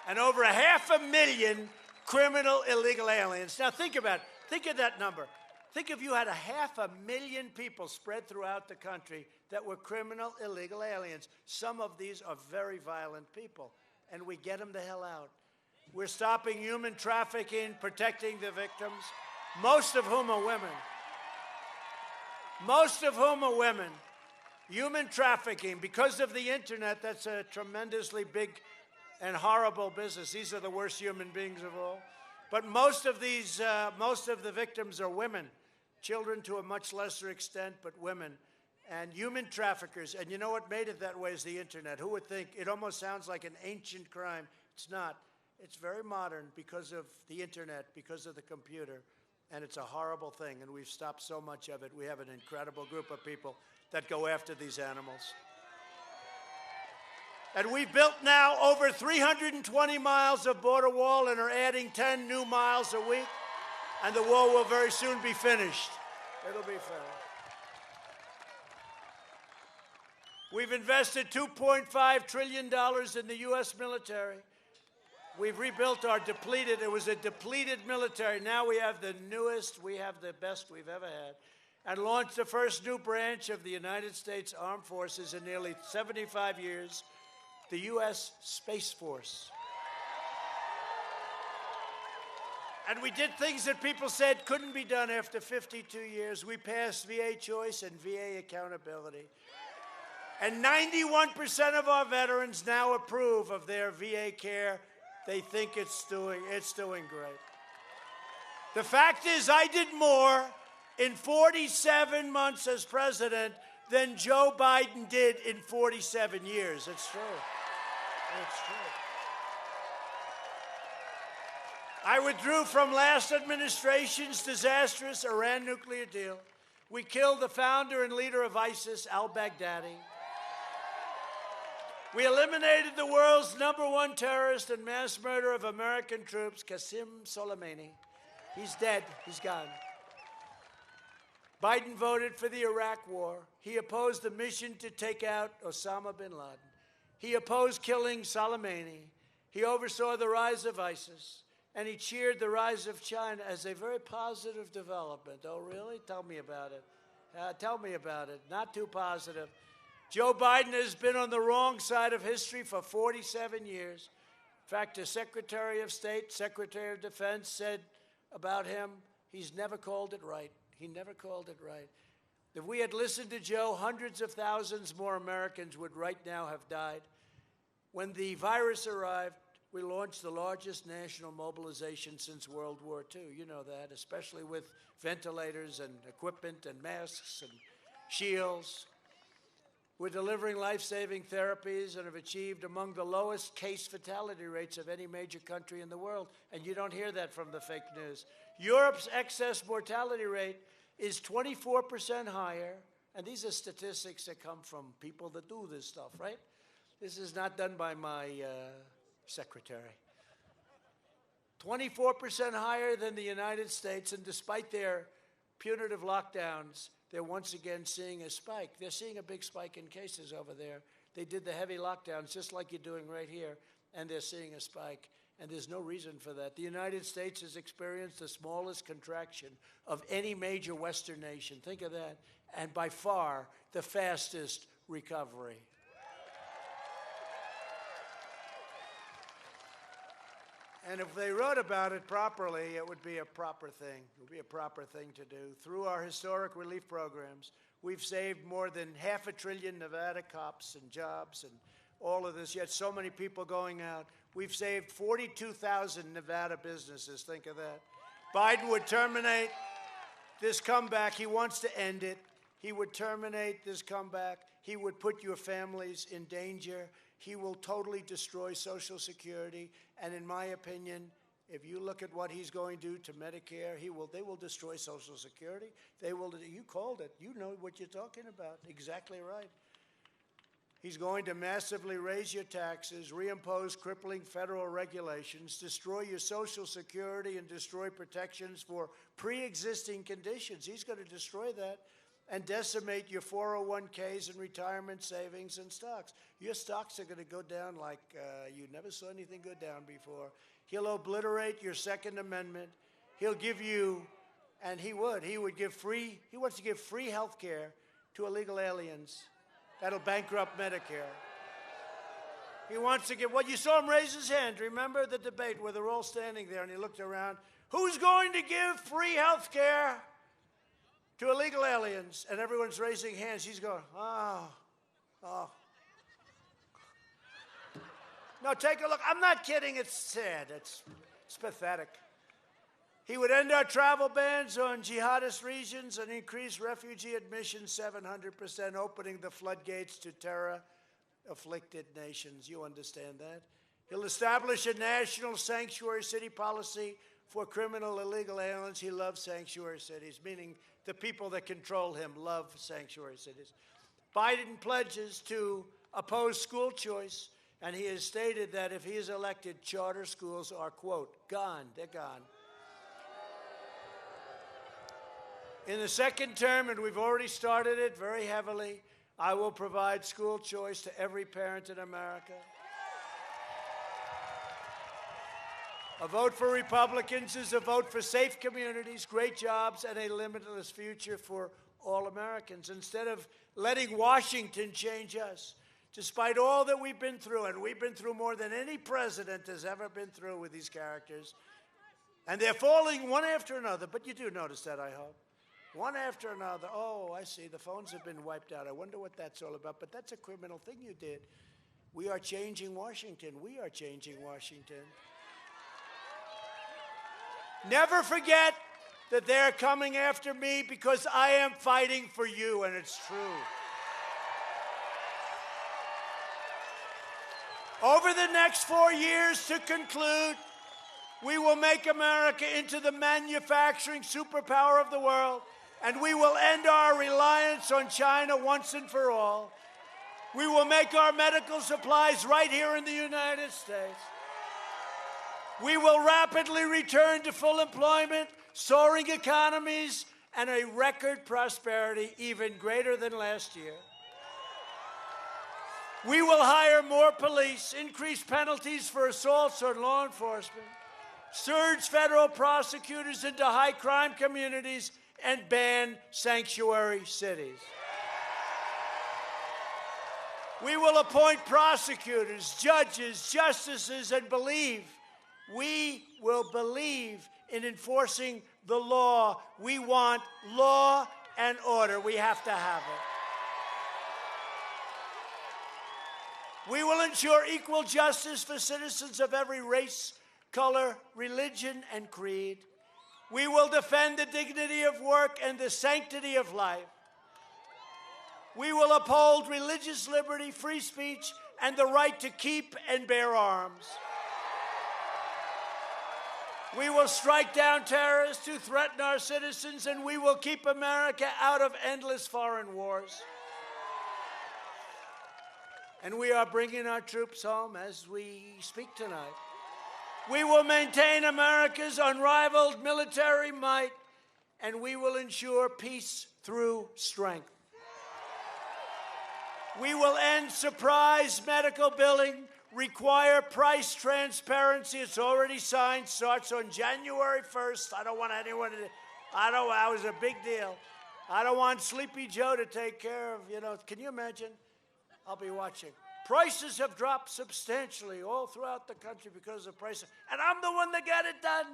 and over 500,000 criminal illegal aliens. Now think about it. Think of that number. Think if you had 500,000 people spread throughout the country that were criminal illegal aliens. Some of these are very violent people, and we get them the hell out. We're stopping human trafficking, protecting the victims, most of whom are women. Most of whom are women. Human trafficking, because of the internet, that's a tremendously big and horrible business. These are the worst human beings of all. But most of the victims are women, children to a much lesser extent, but women. and human traffickers. And you know what made it that way is the internet. Who would think? It almost sounds like an ancient crime. It's not. It's very modern because of the internet, because of the computer. And it's a horrible thing, and we've stopped so much of it. We have an incredible group of people that go after these animals. And we've built now over 320 miles of border wall and are adding 10 new miles a week. And the wall will very soon be finished. It'll be finished. We've invested $2.5 trillion in the U.S. military. We've rebuilt our depleted, it was a depleted military. Now we have the newest, we have the best we've ever had. And launched the first new branch of the United States Armed Forces in nearly 75 years, the U.S. Space Force. And we did things that people said couldn't be done after 52 years. We passed VA choice and VA accountability. And 91% of our veterans now approve of their VA care. They think it's doing great. The fact is, I did more in 47 months as president than Joe Biden did in 47 years. It's true. It's true. I withdrew from last administration's disastrous Iran nuclear deal. We killed the founder and leader of ISIS, al-Baghdadi. We eliminated the world's #1 terrorist and mass murderer of American troops, Qasem Soleimani. He's dead. He's gone. Biden voted for the Iraq War. He opposed the mission to take out Osama bin Laden. He opposed killing Soleimani. He oversaw the rise of ISIS. And he cheered the rise of China as a very positive development. Oh, really? Tell me about it. Tell me about it. Not too positive. Joe Biden has been on the wrong side of history for 47 years. In fact, the Secretary of State, Secretary of Defense said about him, he's never called it right. He never called it right. If we had listened to Joe, hundreds of thousands more Americans would right now have died. When the virus arrived, we launched the largest national mobilization since World War II. You know that, especially with ventilators and equipment and masks and shields. We're delivering life-saving therapies and have achieved among the lowest case fatality rates of any major country in the world. And you don't hear that from the fake news. Europe's excess mortality rate is 24% higher. And these are statistics that come from people that do this stuff, right? This is not done by my secretary. 24% higher than the United States, and despite their punitive lockdowns, they're once again seeing a spike. They're seeing a big spike in cases over there. They did the heavy lockdowns just like you're doing right here, and they're seeing a spike, and there's no reason for that. The United States has experienced the smallest contraction of any major Western nation. Think of that. And by far, the fastest recovery. And if they wrote about it properly, it would be a proper thing. It would be a proper thing to do. Through our historic relief programs, we've saved more than $500 billion Nevada cops and jobs and all of this, yet so many people going out. We've saved 42,000 Nevada businesses. Think of that. Biden would terminate this comeback. He wants to end it. He would terminate this comeback. He would put your families in danger. He will totally destroy Social Security. And in my opinion, if you look at what he's going to do to Medicare, they will destroy Social Security. You called it. You know what you're talking about. Exactly right. He's going to massively raise your taxes, reimpose crippling federal regulations, destroy your Social Security, and destroy protections for pre-existing conditions. He's going to destroy that and decimate your 401ks and retirement savings and stocks. Your stocks are going to go down like you never saw anything go down before. He'll obliterate your Second Amendment. He'll give you, and he wants to give free health care to illegal aliens. That'll bankrupt Medicare. He wants to give, you saw him raise his hand. Remember the debate where they're all standing there and he looked around. Who's going to give free health care to illegal aliens? And everyone's raising hands. He's going, oh. No, take a look. I'm not kidding. It's sad. It's pathetic. He would end our travel bans on jihadist regions and increase refugee admissions 700%, opening the floodgates to terror-afflicted nations. You understand that? He'll establish a national sanctuary city policy for criminal illegal aliens. He loves sanctuary cities, meaning the people that control him love sanctuary cities. Biden pledges to oppose school choice, and he has stated that if he is elected, charter schools are, quote, gone. They're gone. In the second term, and we've already started it very heavily, I will provide school choice to every parent in America. A vote for Republicans is a vote for safe communities, great jobs, and a limitless future for all Americans. Instead of letting Washington change us, despite all that we've been through, and we've been through more than any president has ever been through with these characters, and they're falling one after another, but you do notice that, I hope. One after another. Oh, I see. The phones have been wiped out. I wonder what that's all about. But that's a criminal thing you did. We are changing Washington. We are changing Washington. Never forget that they're coming after me because I am fighting for you, and it's true. Over the next 4 years, to conclude, we will make America into the manufacturing superpower of the world, and we will end our reliance on China once and for all. We will make our medical supplies right here in the United States. We will rapidly return to full employment, soaring economies, and a record prosperity even greater than last year. We will hire more police, increase penalties for assaults on law enforcement, surge federal prosecutors into high-crime communities, and ban sanctuary cities. We will appoint prosecutors, judges, justices, and we will believe in enforcing the law. We want law and order. We have to have it. We will ensure equal justice for citizens of every race, color, religion, and creed. We will defend the dignity of work and the sanctity of life. We will uphold religious liberty, free speech, and the right to keep and bear arms. We will strike down terrorists who threaten our citizens, and we will keep America out of endless foreign wars. And we are bringing our troops home as we speak tonight. We will maintain America's unrivaled military might, and we will ensure peace through strength. We will end surprise medical billing, require price transparency. It's already signed, starts on January 1st. I don't want anyone to, that was a big deal. I don't want Sleepy Joe to take care of, can you imagine? I'll be watching. Prices have dropped substantially all throughout the country because of prices. And I'm the one that got it done.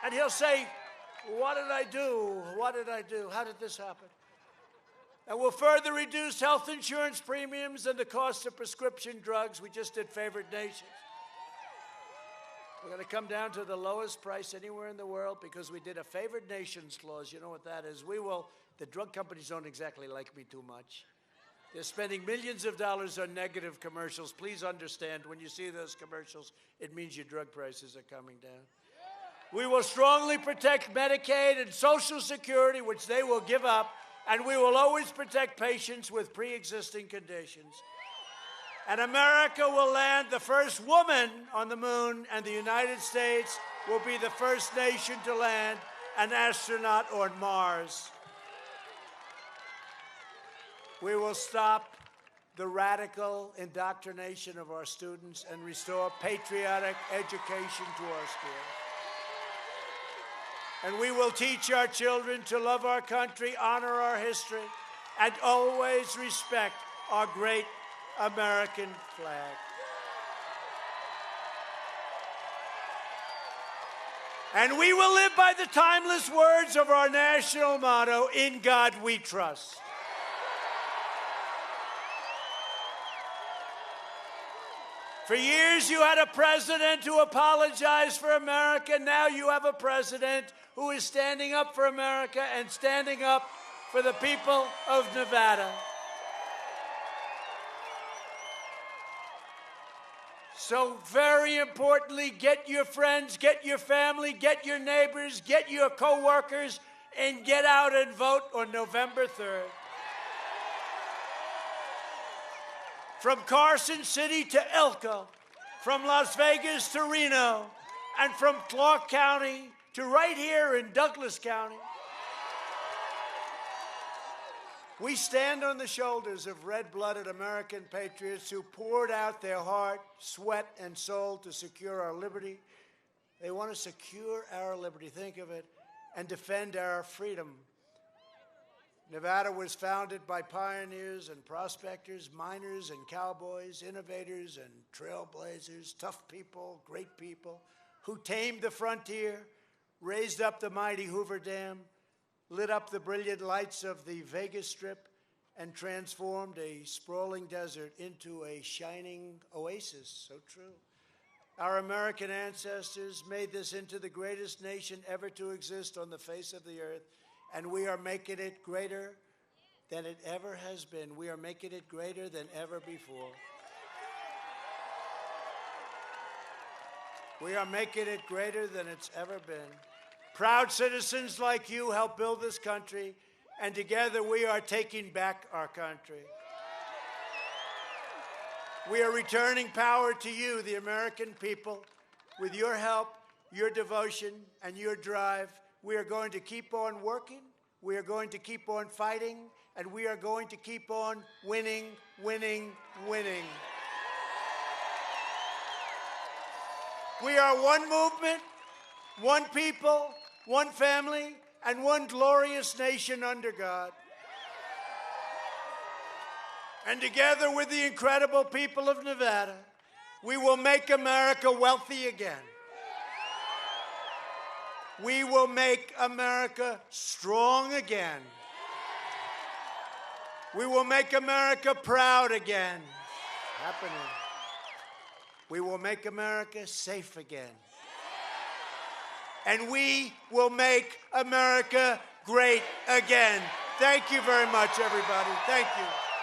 And he'll say, what did I do? What did I do? How did this happen? And we'll further reduce health insurance premiums and the cost of prescription drugs. We just did favored nations. We're going to come down to the lowest price anywhere in the world because we did a favored nations clause. You know what that is? The drug companies don't exactly like me too much. They're spending millions of dollars on negative commercials. Please understand, when you see those commercials, it means your drug prices are coming down. We will strongly protect Medicaid and Social Security, which they will give up, and we will always protect patients with pre-existing conditions. And America will land the first woman on the moon, and the United States will be the first nation to land an astronaut on Mars. We will stop the radical indoctrination of our students and restore patriotic education to our schools. And we will teach our children to love our country, honor our history, and always respect our great American flag. And we will live by the timeless words of our national motto, "In God we trust." For years you had a president who apologized for America. Now you have a president who is standing up for America and standing up for the people of Nevada. So very importantly, get your friends, get your family, get your neighbors, get your co-workers, and get out and vote on November 3rd. From Carson City to Elko, from Las Vegas to Reno, and from Clark County to right here in Douglas County. We stand on the shoulders of red-blooded American patriots who poured out their heart, sweat, and soul to secure our liberty. They want to secure our liberty, think of it, and defend our freedom. Nevada was founded by pioneers and prospectors, miners and cowboys, innovators and trailblazers, tough people, great people, who tamed the frontier, raised up the mighty Hoover Dam, lit up the brilliant lights of the Vegas Strip, and transformed a sprawling desert into a shining oasis. So true. Our American ancestors made this into the greatest nation ever to exist on the face of the earth, and we are making it greater than it ever has been. We are making it greater than ever before. We are making it greater than it's ever been. Proud citizens like you help build this country, and together we are taking back our country. We are returning power to you, the American people. With your help, your devotion, and your drive, we are going to keep on working, we are going to keep on fighting, and we are going to keep on winning, winning, winning. We are one movement, one people, one family, and one glorious nation under God. And together with the incredible people of Nevada, we will make America wealthy again. We will make America strong again. We will make America proud again. Happening. We will make America safe again. And we will make America great again. Thank you very much, everybody. Thank you.